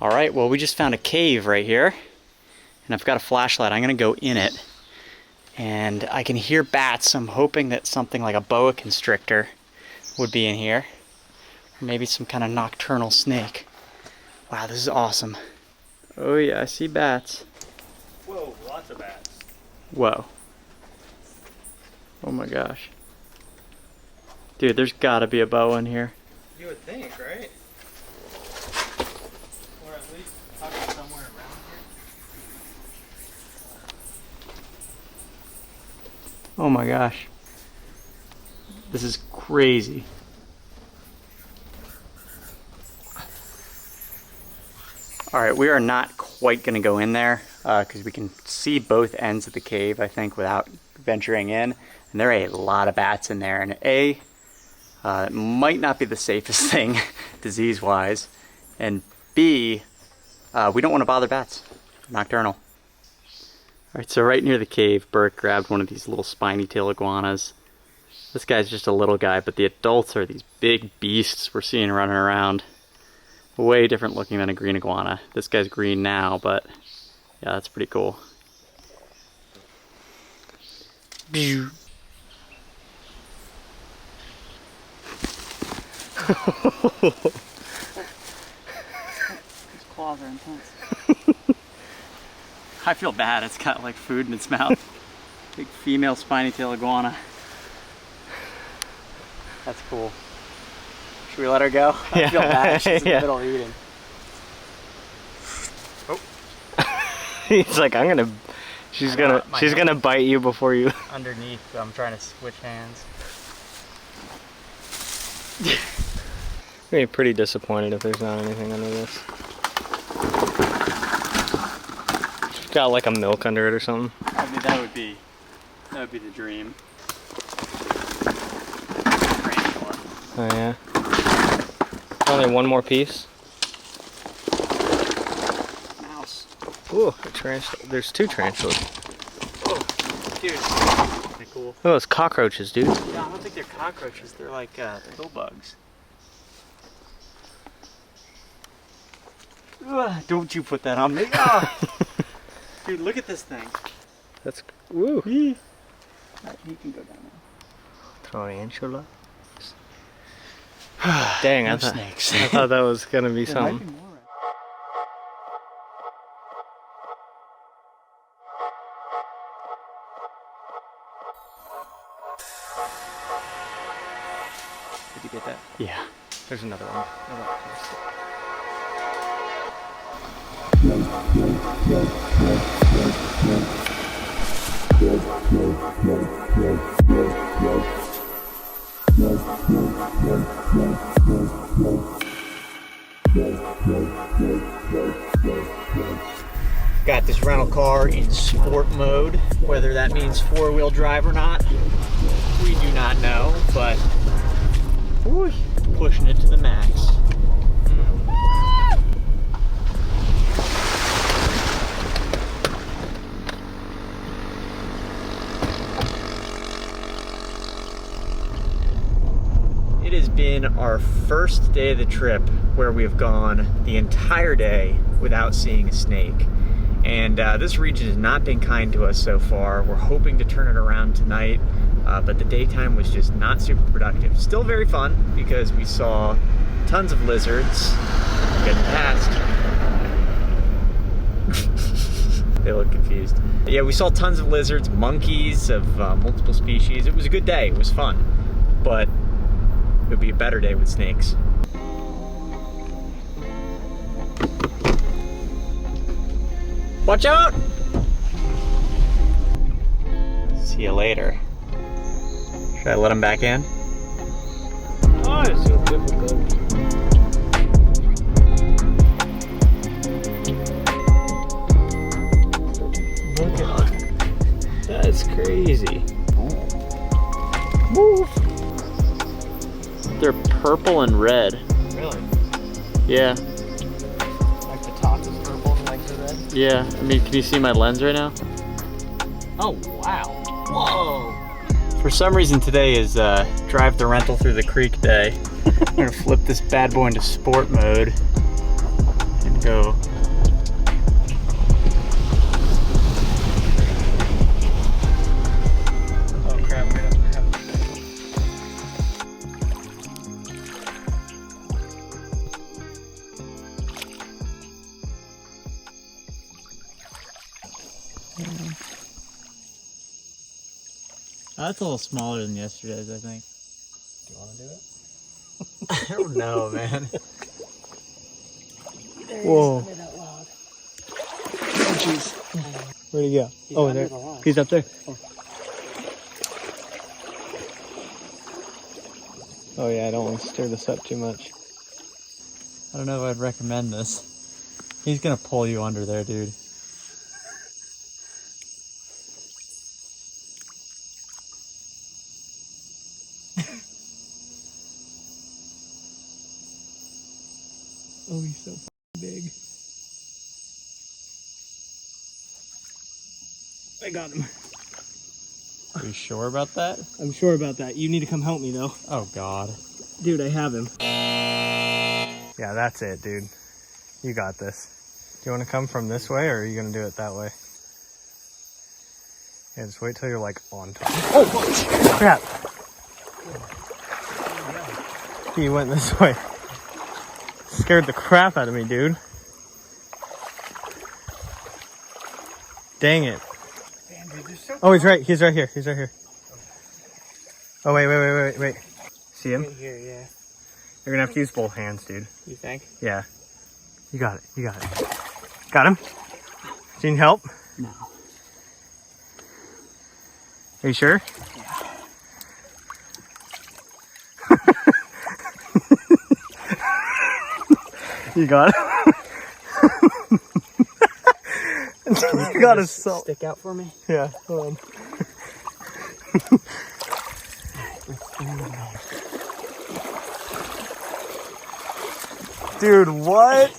All right, well, we just found a cave right here, and I've got a flashlight. I'm gonna go in it, and I can hear bats. I'm hoping that something like a boa constrictor would be in here, or maybe some kind of nocturnal snake. Wow, this is awesome. Oh yeah, I see bats. Whoa, lots of bats. Whoa. Oh my gosh. Dude, there's gotta be a boa in here. You would think, right? Or at least probably somewhere around here. Oh my gosh. This is crazy. All right, we are not quite gonna go in there because we can see both ends of the cave, I think, without venturing in. And there are a lot of bats in there. And it might not be the safest thing disease-wise. And B, we don't want to bother bats. Nocturnal. Alright, so right near the cave, Bert grabbed one of these little spiny tail iguanas. This guy's just a little guy, but the adults are these big beasts we're seeing running around. Way different looking than a green iguana. This guy's green now, but yeah, that's pretty cool. His claws are intense. I feel bad, it's got like food in its mouth. Big female spiny tail iguana. That's cool. Should we let her go? I feel bad, she's in the middle of eating. Oh. He's like, she's gonna bite you before you. Underneath, I'm trying to switch hands. I'd be pretty disappointed if there's not anything under this. It's got like a milk under it or something. I mean, that would be the dream. Oh yeah. Only one more piece. Mouse. Ooh, a tarantula. There's 2 tarantulas. Oh, dude. Pretty cool. Oh, it's cockroaches, dude. Yeah, I don't think they're cockroaches. They're like they're pill bugs. Ugh, don't you put that on me. Dude, look at this thing. That's woo. Alright, he can go down now. Tarantula. Dang, I snakes. thought that was gonna be something. Might be more. You did that? Yeah. There's another one. Got this rental car in sport mode. Whether that means four-wheel drive or not, we do not know, but whew, pushing it to the max. It has been our first day of the trip where we've gone the entire day without seeing a snake. And this region has not been kind to us so far. We're hoping to turn it around tonight, but the daytime was just not super productive. Still very fun because we saw tons of lizards getting past. They look confused. Yeah, we saw tons of lizards, monkeys of multiple species. It was a good day, it was fun, but it would be a better day with snakes. Watch out! See you later. Should I let him back in? Oh, it's so difficult. Look at that. That's crazy. Move. They're purple and red. Really? Yeah. Like the top is purple and legs are red? Yeah. I mean, can you see my lens right now? Oh, wow. Whoa. For some reason today is drive the rental through the creek day. I'm gonna flip this bad boy into sport mode and go. Oh crap, we don't have. That's a little smaller than yesterday's, I think. Do you want to do it? I don't know, man. Whoa. Oh, jeez. Where'd he go? Oh, there. He's up there. Oh yeah, I don't want to stir this up too much. I don't know if I'd recommend this. He's gonna pull you under there, dude. Oh, he's so big. I got him. Are you sure about that? I'm sure about that. You need to come help me though. Oh god. Dude, I have him. Yeah, that's it, dude. You got this. Do you want to come from this way, or are you going to do it that way? Yeah, just wait till you're like on top. Oh, crap. He went this way. Scared the crap out of me, dude. Dang it. Oh, he's right here. He's right here. Oh, wait. See him? Right here, yeah. You're gonna have to use both hands, dude. You think? Yeah. You got it. Got him? Do you need help? No. Are you sure? Yeah. You got it? You got his salt. Stick out for me? Yeah, hold on. Dude, what?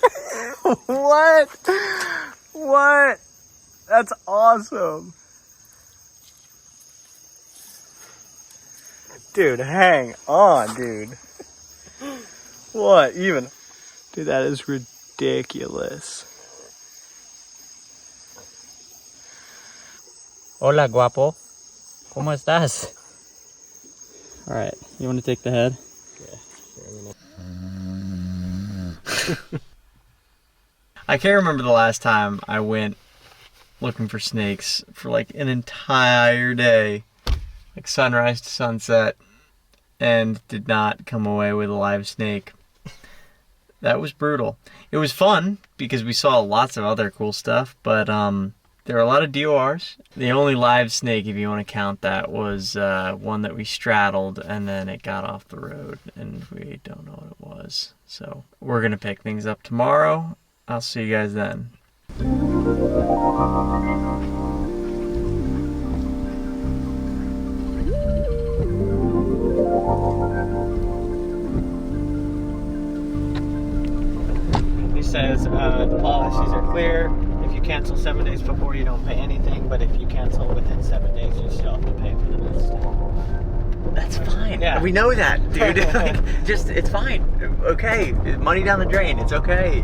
What? That's awesome. Dude, hang on, dude. What even? Dude, that is ridiculous. Hola, guapo. ¿Cómo estás? All right, you want to take the head? I can't remember the last time I went looking for snakes for like an entire day, like sunrise to sunset. and did not come away with a live snake. That was brutal. It was fun because we saw lots of other cool stuff, but there are a lot of DORs. The only live snake, if you want to count that, was one that we straddled and then it got off the road and we don't know what it was. So we're going to pick things up tomorrow. I'll see you guys then. He says the policies are clear. If you cancel 7 days before, you don't pay anything, but if you cancel within 7 days, you still have to pay for the next day. That's fine. Yeah. We know that, dude. Like, just, it's fine. Okay. Money down the drain. It's okay.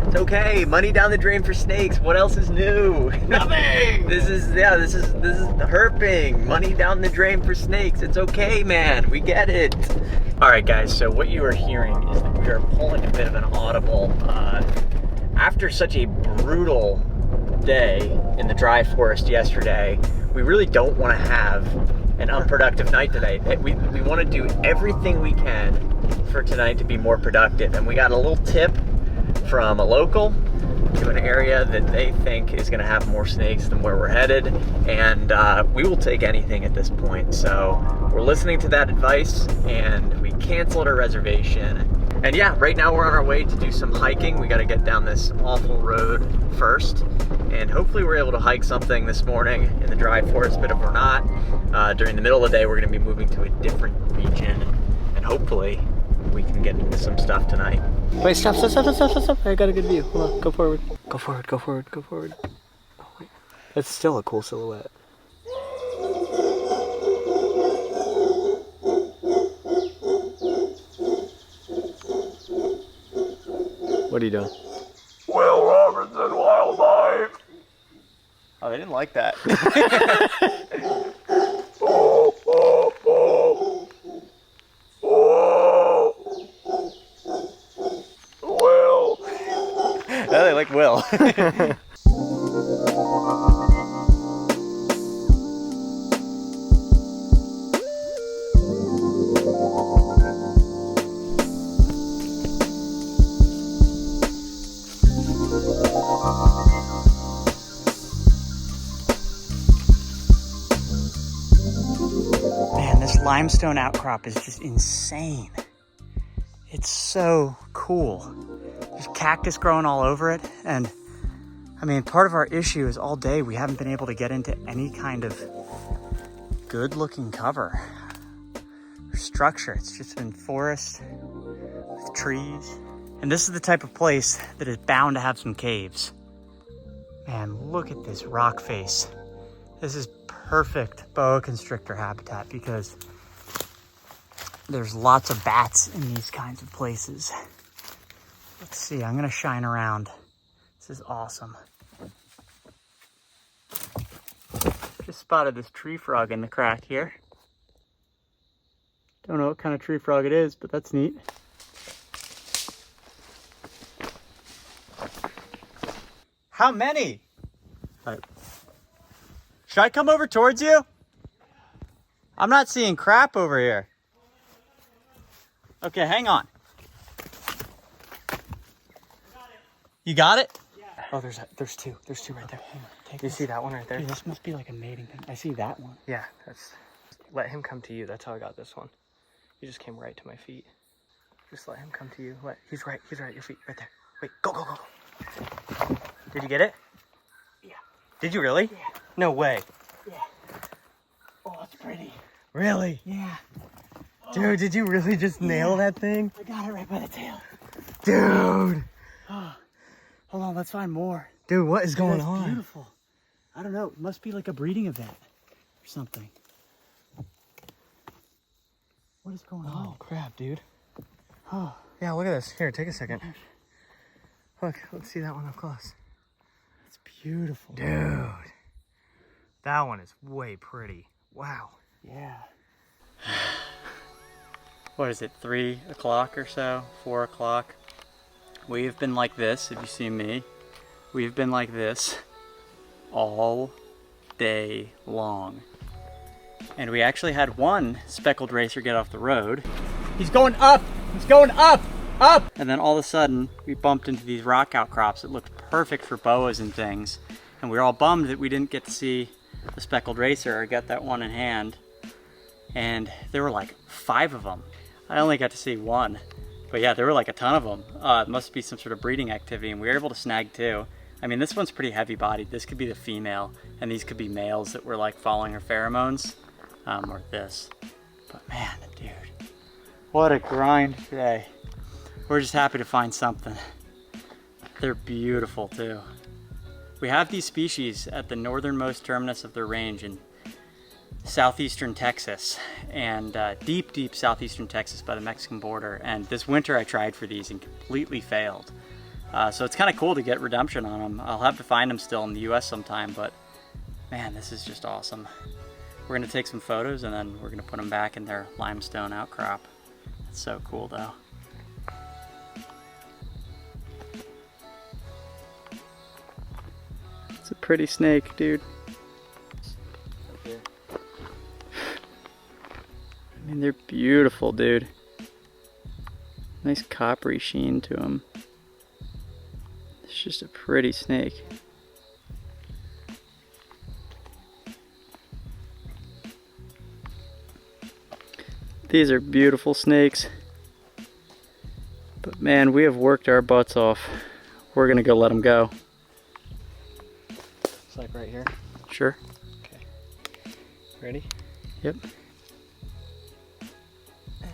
It's okay. Money down the drain for snakes. What else is new? Nothing! This is herping. Money down the drain for snakes. It's okay, man. We get it. All right, guys. So what you are hearing is that we are pulling a bit of an audible. After such a brutal day in the dry forest yesterday, we really don't want to have an unproductive night today. We want to do everything we can for tonight to be more productive. And we got a little tip from a local to an area that they think is going to have more snakes than where we're headed. And we will take anything at this point. So we're listening to that advice and we canceled our reservation. And yeah, right now we're on our way to do some hiking. We got to get down this awful road first. And hopefully we're able to hike something this morning in the dry forest, but if we're not, during the middle of the day, we're going to be moving to a different region. And hopefully we can get into some stuff tonight. Wait, stop. I got a good view. Hold on, go forward. Go forward. Oh, wait. That's still a cool silhouette. What are you doing? Will Robertson Wildlife. Oh, they didn't like that. Will. Oh, they like Will. Limestone outcrop is just insane. It's so cool. There's cactus growing all over it, and I mean, part of our issue is all day we haven't been able to get into any kind of good looking cover or structure. It's just been forest with trees. And this is the type of place that is bound to have some caves. Man, look at this rock face. This is perfect boa constrictor habitat because there's lots of bats in these kinds of places. Let's see, I'm gonna shine around. This is awesome. Just spotted this tree frog in the crack here. Don't know what kind of tree frog it is, but that's neat. How many? All right. Should I come over towards you? I'm not seeing crap over here. Okay, hang on. You got it? Yeah. Oh, there's two. There's two right there. Hang on. You see that one right there? Dude, this must be like a mating thing. I see that one. Yeah, that's... Let him come to you. That's how I got this one. He just came right to my feet. Just let him come to you. He's right at your feet. Right there. Wait, go. Did you get it? Yeah. Did you really? Yeah. No way. Yeah. Oh, that's pretty. Really? Yeah. Dude, did you really just nail that thing? I got it right by the tail. Dude. Oh, hold on, let's find more. Dude, what is going on? Beautiful. I don't know. It must be like a breeding event or something. What is going on? Oh, crap, dude. Oh. Yeah, look at this. Here, take a second. Look, let's see that one up close. It's beautiful. Dude. That one is way pretty. Wow. Yeah. What is it, 3 o'clock or so? 4 o'clock? We've been like this, if you see me. We've been like this all day long. And we actually had one speckled racer get off the road. He's going up! He's going up! Up! And then all of a sudden, we bumped into these rock outcrops that looked perfect for boas and things. And we were all bummed that we didn't get to see the speckled racer or get that one in hand. And there were like 5 of them. I only got to see one. But yeah, there were like a ton of them. It must be some sort of breeding activity, and we were able to snag 2. I mean, this one's pretty heavy bodied. This could be the female, and these could be males that were like following her pheromones, or this. But man, dude, what a grind today. We're just happy to find something. They're beautiful too. We have these species at the northernmost terminus of their range in southeastern Texas, and deep, deep southeastern Texas by the Mexican border. And this winter I tried for these and completely failed. So it's kind of cool to get redemption on them. I'll have to find them still in the US sometime, but man, this is just awesome. We're gonna take some photos and then we're gonna put them back in their limestone outcrop. It's so cool though. It's a pretty snake, dude. I mean, they're beautiful, dude. Nice coppery sheen to them. It's just a pretty snake. These are beautiful snakes. But man, we have worked our butts off. We're gonna go let them go. It's like right here. Sure. Okay. Ready? Yep. And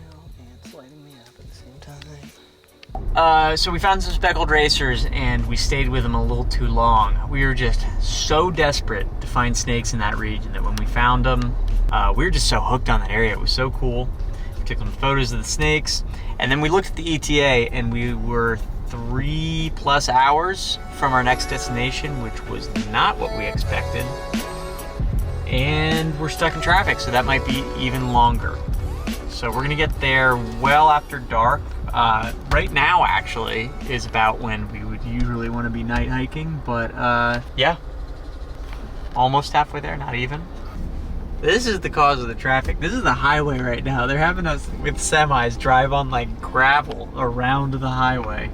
it's lighting me up at the same time. So we found some speckled racers and we stayed with them a little too long. We were just so desperate to find snakes in that region that when we found them, we were just so hooked on that area. It was so cool. We took some photos of the snakes, and then we looked at the ETA, and we were 3+ hours from our next destination, which was not what we expected. And we're stuck in traffic, so that might be even longer. So we're gonna get there well after dark. Right now, actually, is about when we would usually want to be night hiking, but yeah, almost halfway there, not even. This is the cause of the traffic. This is the highway right now. They're having us with semis drive on like gravel around the highway.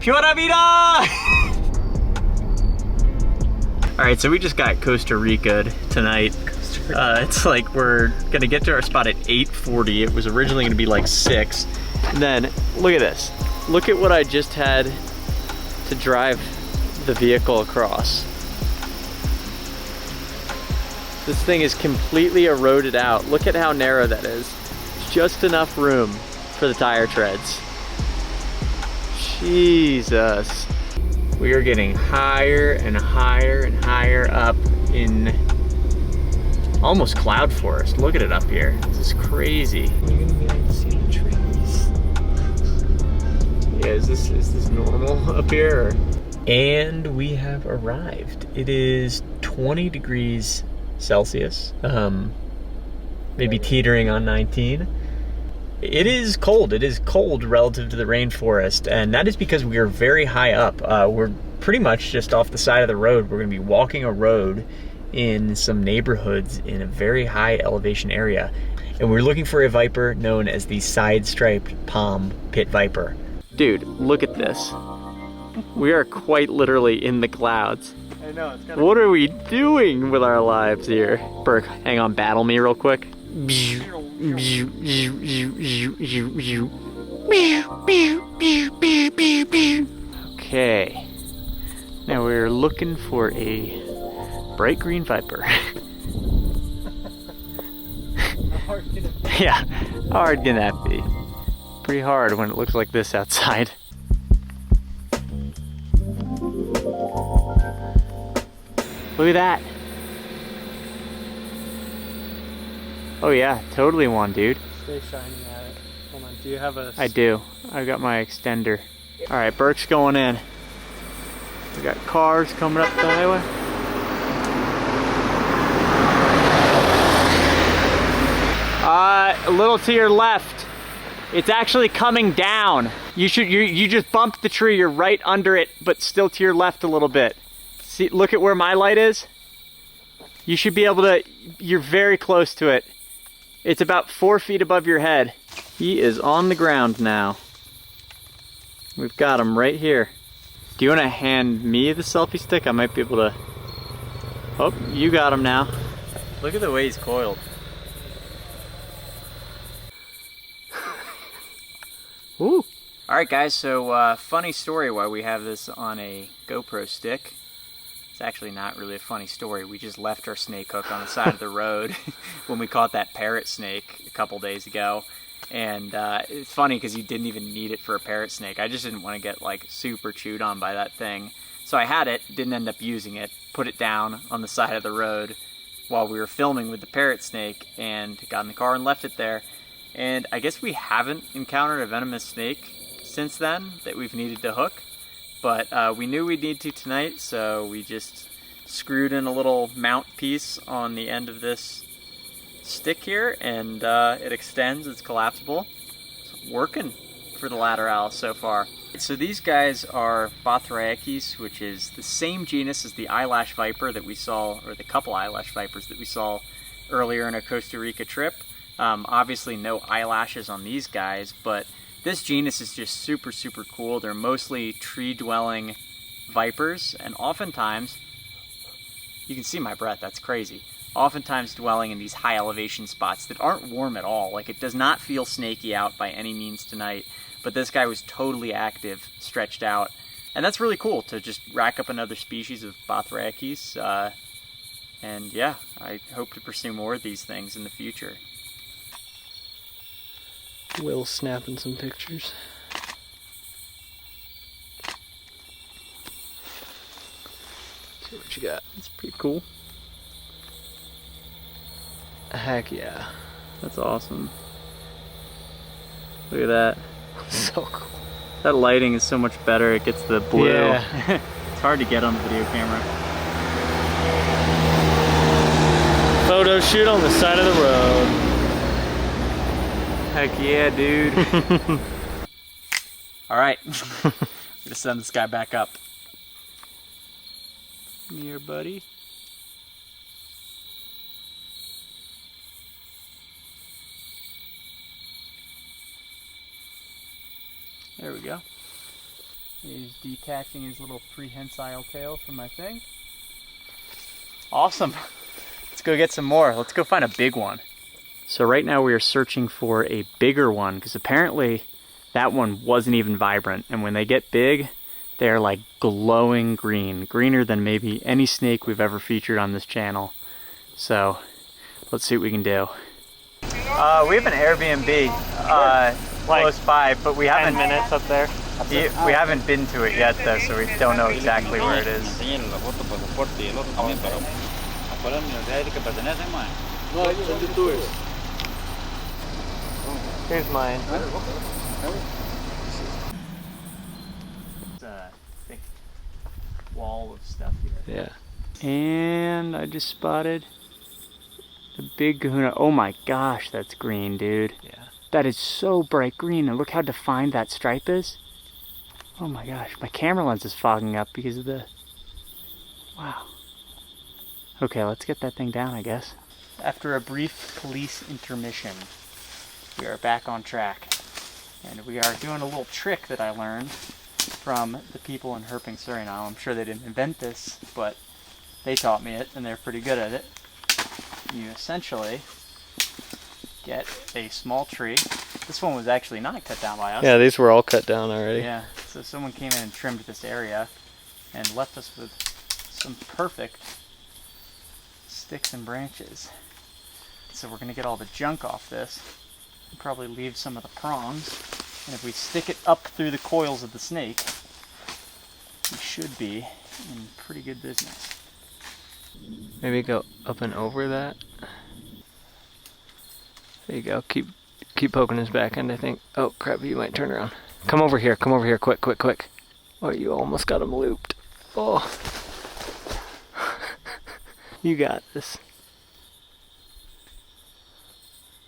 Pura vida! All right, so we just got Costa Rica tonight. It's like we're gonna get to our spot at 8:40. It was originally gonna be like 6. And then, look at this. Look at what I just had to drive the vehicle across. This thing is completely eroded out. Look at how narrow that is. Just enough room for the tire treads. Jesus. We are getting higher and higher and higher up in almost cloud forest. Look at it up here. This is crazy. You're gonna be able to see the trees. Yeah, is this normal up here? Or? And we have arrived. It is 20 degrees Celsius, maybe teetering on 19. It is cold. It is cold relative to the rainforest, and that is because we are very high up. We're pretty much just off the side of the road. We're going to be walking a road in some neighborhoods in a very high elevation area, and we're looking for a viper known as the side-striped palm pit viper. Dude, look at this. We are quite literally in the clouds. I know, it's What are we doing with our lives here? Burke, hang on, battle me real quick. Okay. Now we're looking for a bright green viper. Yeah, how hard can that be? Pretty hard when it looks like this outside. Look at that. Oh yeah, totally one, dude. Stay shining at it. Hold on, do you have a... I do. I got my extender. All right, Burke's going in. We got cars coming up the highway. A little to your left. It's actually coming down. You just bumped the tree. You're right under it, but still to your left a little bit. See, look at where my light is. You should be able to, you're very close to it. It's about 4 feet above your head. He is on the ground now. We've got him right here. Do you want to hand me the selfie stick? I might be able to. Oh, you got him now. Look at the way he's coiled. Woo! Alright guys, so funny story why we have this on a GoPro stick. It's actually not really a funny story. We just left our snake hook on the side of the road when we caught that parrot snake a couple days ago. And it's funny because you didn't even need it for a parrot snake. I just didn't want to get like super chewed on by that thing. So I had it, didn't end up using it, put it down on the side of the road while we were filming with the parrot snake, and got in the car and left it there. And I guess we haven't encountered a venomous snake since then that we've needed to hook. But we knew we'd need to tonight, so we just screwed in a little mount piece on the end of this stick here, and it extends, it's collapsible. It's working for the lateralis so far. So these guys are Bothriechis, which is the same genus as the eyelash viper that we saw, or the couple eyelash vipers that we saw earlier in our Costa Rica trip. Obviously no eyelashes on these guys, but this genus is just super, super cool. They're mostly tree-dwelling vipers, and oftentimes, you can see my breath, that's crazy. Oftentimes dwelling in these high elevation spots that aren't warm at all. Like, it does not feel snaky out by any means tonight, but this guy was totally active, stretched out. And that's really cool to just rack up another species of Bothriechis. And yeah, I hope to pursue more of these things in the future. Will's snapping some pictures. See what you got. It's pretty cool. Heck yeah. That's awesome. Look at that. So cool. That lighting is so much better. It gets the blue. Yeah. It's hard to get on the video camera. Photo shoot on the side of the road. Heck yeah, dude. Alright. I'm gonna send this guy back up. Come here, buddy. There we go. He's detaching his little prehensile tail from my thing. Awesome. Let's go get some more. Let's go find a big one. So right now we are searching for a bigger one, because apparently that one wasn't even vibrant. And when they get big, they're like glowing green. Greener than maybe any snake we've ever featured on this channel. So let's see what we can do. We have an Airbnb close by, but we haven't 10 minutes up there. We haven't been to it yet though, so we don't know exactly where it is. Here's mine. It's a thick wall of stuff here. Yeah. And I just spotted the big kahuna. Oh my gosh, that's green, dude. Yeah. That is so bright green, and look how defined that stripe is. Oh my gosh, my camera lens is fogging up because of the... Wow. Okay, let's get that thing down, I guess. After a brief police intermission, we are back on track. And we are doing a little trick that I learned from the people in Herping, Suriname. I'm sure they didn't invent this, but they taught me it, and they're pretty good at it. You essentially get a small tree. This one was actually not cut down by us. Yeah, these were all cut down already. Yeah, so someone came in and trimmed this area and left us with some perfect sticks and branches. So we're gonna get all the junk off this and probably leave some of the prongs. And if we stick it up through the coils of the snake, we should be in pretty good business. Maybe go up and over that. There you go. Keep poking his back end, I think. Oh crap, you might turn around. Come over here, quick, quick, quick. Oh, you almost got him looped. Oh. You got this.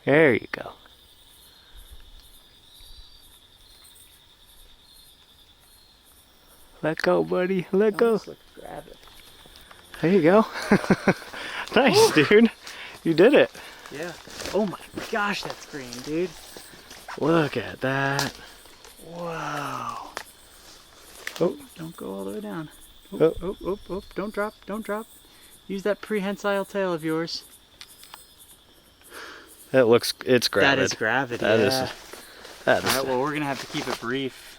There you go. Let go, buddy. Let go. Grab it. There you go. Nice, dude. You did it. Yeah. Oh my gosh, that's green, dude. Look at that. Wow. Oh, Don't go all the way down. Oh. Oh. Don't drop, don't drop. Use that prehensile tail of yours. that looks, it's gravid. That is gravid, That yeah. is. That is. Alright, well, we're gonna have to keep it brief,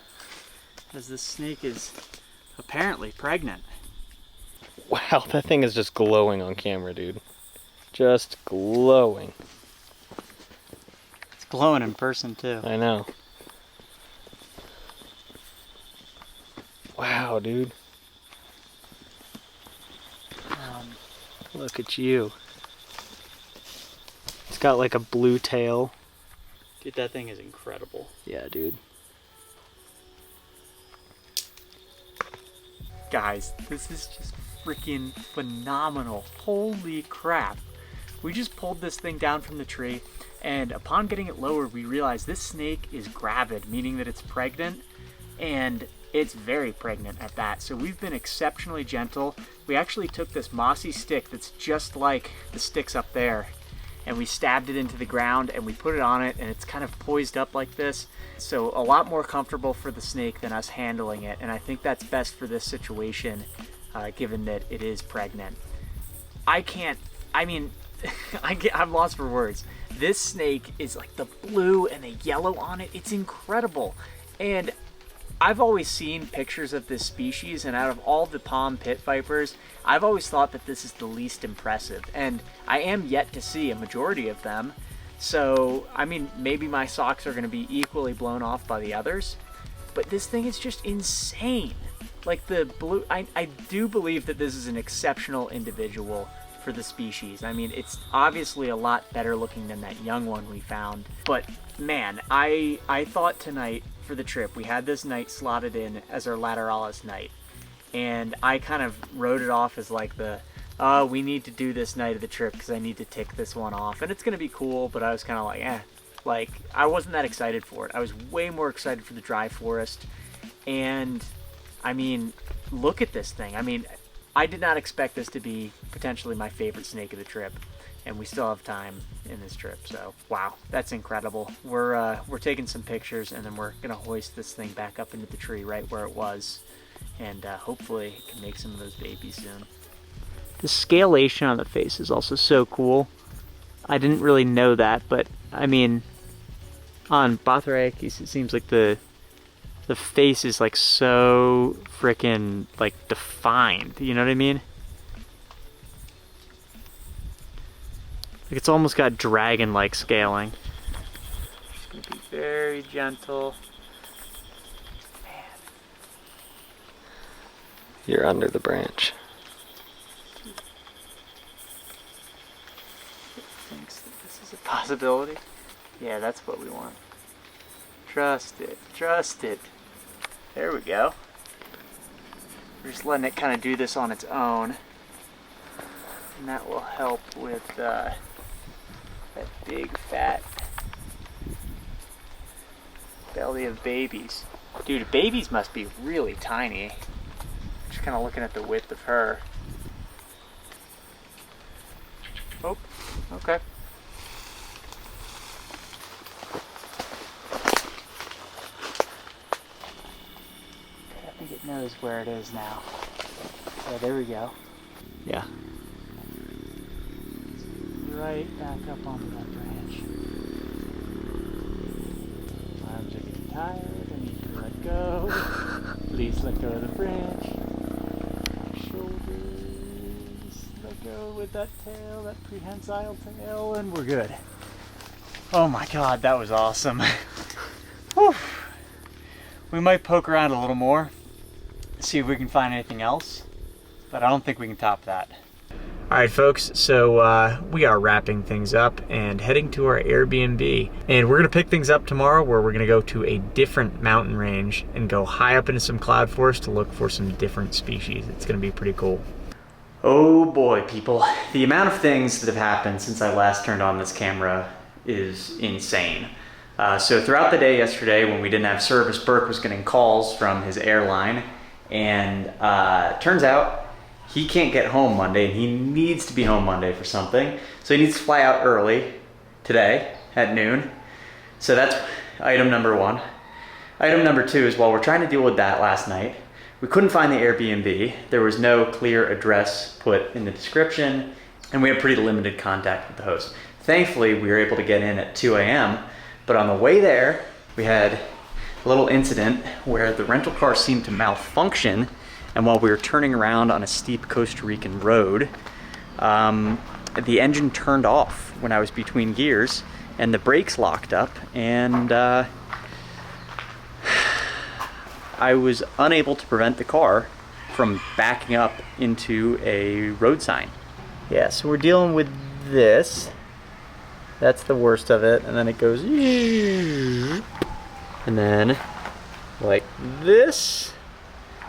as this snake is apparently pregnant. Wow, that thing is just glowing on camera, dude. Just glowing. It's glowing in person, too. I know. Wow, dude. Look at you. It's got like a blue tail. Dude, that thing is incredible. Yeah, dude. Guys, this is just freaking phenomenal. Holy crap. We just pulled this thing down from the tree, and upon getting it lowered, we realized this snake is gravid, meaning that it's pregnant, and it's very pregnant at that. So we've been exceptionally gentle. We actually took this mossy stick that's just like the sticks up there, and we stabbed it into the ground, and we put it on it, and it's kind of poised up like this. So a lot more comfortable for the snake than us handling it, and I think that's best for this situation, given that it is pregnant. I'm lost for words. This snake is like the blue and the yellow on it. It's incredible. And I've always seen pictures of this species, and out of all the palm pit vipers, I've always thought that this is the least impressive. And I am yet to see a majority of them. So, I mean, maybe my socks are going to be equally blown off by the others. But this thing is just insane. Like the blue, I do believe that this is an exceptional individual for the species. I mean, it's obviously a lot better looking than that young one we found. But man, I thought tonight for the trip, we had this night slotted in as our lateralis night. And I kind of wrote it off as like the, we need to do this night of the trip because I need to tick this one off. And it's going to be cool, but I was kind of like, Like, I wasn't that excited for it. I was way more excited for the dry forest. And, I mean, look at this thing. I mean, I did not expect this to be potentially my favorite snake of the trip, and we still have time in this trip. So, wow, that's incredible. We're taking some pictures, and then we're gonna hoist this thing back up into the tree right where it was, and hopefully it can make some of those babies soon. The scalation on the face is also so cool. I didn't really know that, but I mean, on Bothriechis, it seems like the face is like so freaking like defined, you know what I mean? Like it's almost got dragon-like scaling. Just gonna be very gentle. Man. You're under the branch. Thinks that this is a possibility. Yeah, that's what we want. Trust it, trust it. There we go. We're just letting it kind of do this on its own. And that will help with that big fat belly of babies. Dude, babies must be really tiny. Just kind of looking at the width of her. Oh, okay. It knows where it is now. So there we go. Yeah. Right back up onto that branch. Arms are getting tired. I need to let go. Please let go of the branch. Shoulders. Let go with that tail, that prehensile tail, and we're good. Oh my god, that was awesome. Whew. We might poke around a little more. See if we can find anything else, but I don't think we can top that. All right, folks, so we are wrapping things up and heading to our Airbnb, and we're gonna pick things up tomorrow where we're gonna go to a different mountain range and go high up into some cloud forest to look for some different species. It's gonna be pretty cool. Oh boy, people, the amount of things that have happened since I last turned on this camera is insane. So throughout the day yesterday when we didn't have service, Burke was getting calls from his airline. And turns out he can't get home Monday, and he needs to be home Monday for something. So he needs to fly out early today at noon. So that's item number one. Item number two is while we're trying to deal with that last night, we couldn't find the Airbnb. There was no clear address put in the description, and we had pretty limited contact with the host. Thankfully, we were able to get in at 2 a.m., but on the way there, we had a little incident where the rental car seemed to malfunction, and while we were turning around on a steep Costa Rican road, the engine turned off when I was between gears, and the brakes locked up, and I was unable to prevent the car from backing up into a road sign. Yeah, so we're dealing with this. That's the worst of it, and then it goes, and then like this,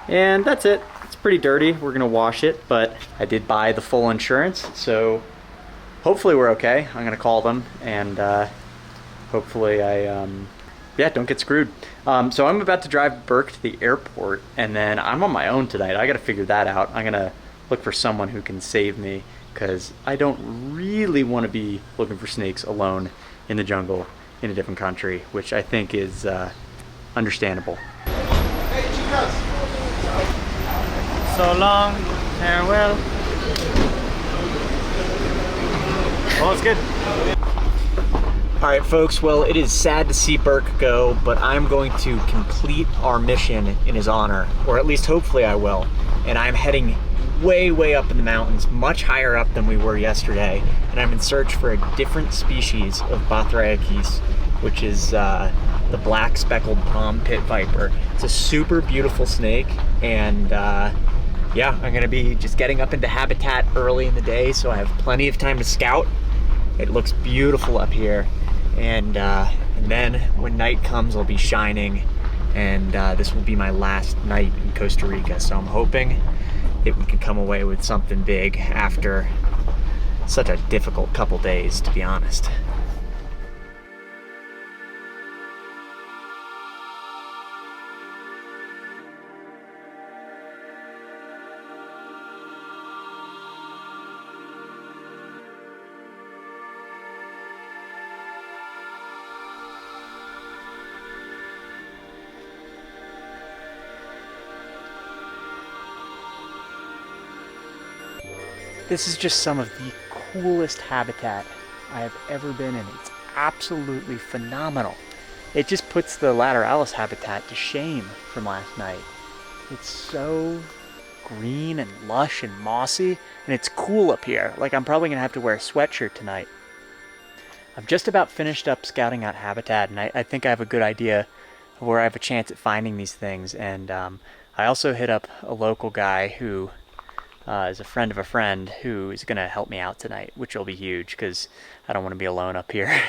and that's it. It's pretty dirty. We're gonna wash it, but I did buy the full insurance, so hopefully we're okay. I'm gonna call them, and hopefully I don't get screwed. So I'm about to drive Burke to the airport, and then I'm on my own tonight. I gotta figure that out. I'm gonna look for someone who can save me, because I don't really want to be looking for snakes alone in the jungle in a different country, which I think is understandable. So long, farewell. Well, it's good. All right, folks, well, it is sad to see Burke go, but I'm going to complete our mission in his honor, or at least hopefully I will. And I'm heading way up in the mountains, much higher up than we were yesterday, and I'm in search for a different species of Bathriakis, which is the black speckled palm pit viper. It's a super beautiful snake, and yeah, I'm gonna be just getting up into habitat early in the day, so I have plenty of time to scout. It looks beautiful up here, and then when night comes, I'll be shining, and this will be my last night in Costa Rica, so I'm hoping that we can come away with something big after such a difficult couple days, to be honest. This is just some of the coolest habitat I have ever been in. It's absolutely phenomenal. It just puts the lateralis habitat to shame from last night. It's so green and lush and mossy, and it's cool up here. Like, I'm probably gonna have to wear a sweatshirt tonight. I've just about finished up scouting out habitat, and I think I have a good idea of where I have a chance at finding these things. And I also hit up a local guy who is a friend of a friend who is going to help me out tonight, which will be huge because I don't want to be alone up here.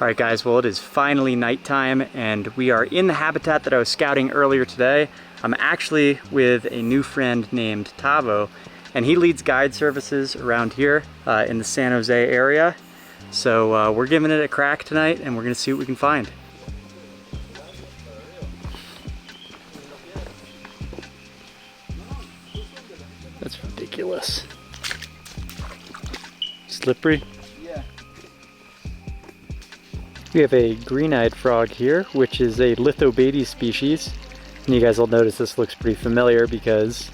Alright guys, well, it is finally nighttime, and we are in the habitat that I was scouting earlier today. I'm actually with a new friend named Tavo, and he leads guide services around here in the San Jose area. So we're giving it a crack tonight, and we're gonna see what we can find. That's ridiculous. Slippery. Yeah. We have a green-eyed frog here, which is a Lithobates species. And you guys will notice this looks pretty familiar because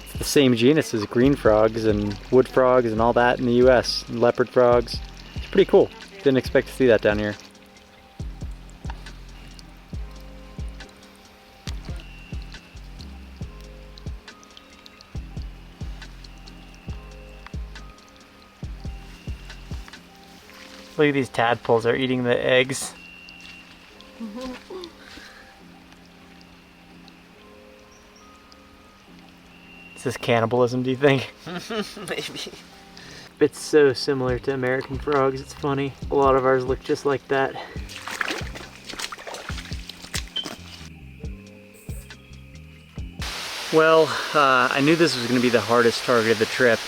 it's the same genus as green frogs and wood frogs and all that in the US, and leopard frogs. It's pretty cool. Didn't expect to see that down here. Look at these tadpoles, they're eating the eggs. Is this cannibalism, do you think? Maybe. It's so similar to American frogs, it's funny. A lot of ours look just like that. Well, I knew this was going to be the hardest target of the trip,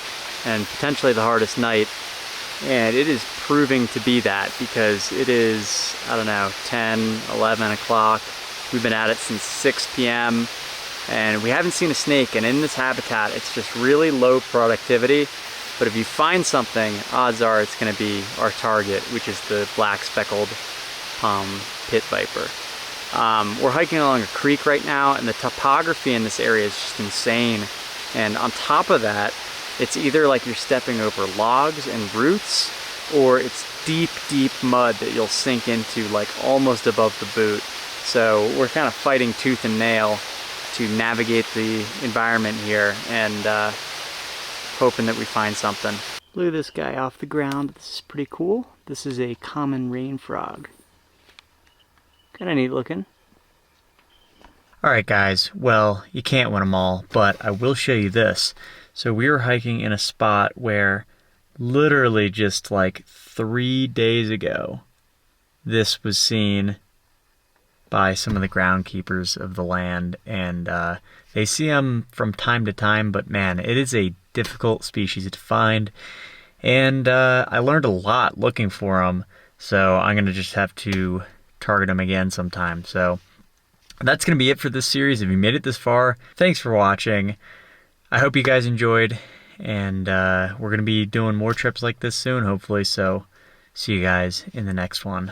and potentially the hardest night. And it is proving to be that because it is, I don't know, 10, 11 o'clock. We've been at it since 6 p.m. and we haven't seen a snake. And in this habitat, it's just really low productivity. But if you find something, odds are it's going to be our target, which is the black speckled palm pit viper. We're hiking along a creek right now, and the topography in this area is just insane. And on top of that, it's either like you're stepping over logs and roots, or it's deep, deep mud that you'll sink into like almost above the boot. So we're kind of fighting tooth and nail to navigate the environment here, and hoping that we find something. Blew this guy off the ground. This is pretty cool. This is a common rain frog. Kind of neat looking. Alright guys, well, you can't win them all, but I will show you this. So we were hiking in a spot where literally just like 3 days ago, this was seen by some of the groundkeepers of the land, and they see them from time to time, but man, it is a difficult species to find, and I learned a lot looking for them, so I'm going to just have to target them again sometime. So that's going to be it for this series. If you made it this far, thanks for watching. I hope you guys enjoyed, and we're going to be doing more trips like this soon, hopefully, so see you guys in the next one.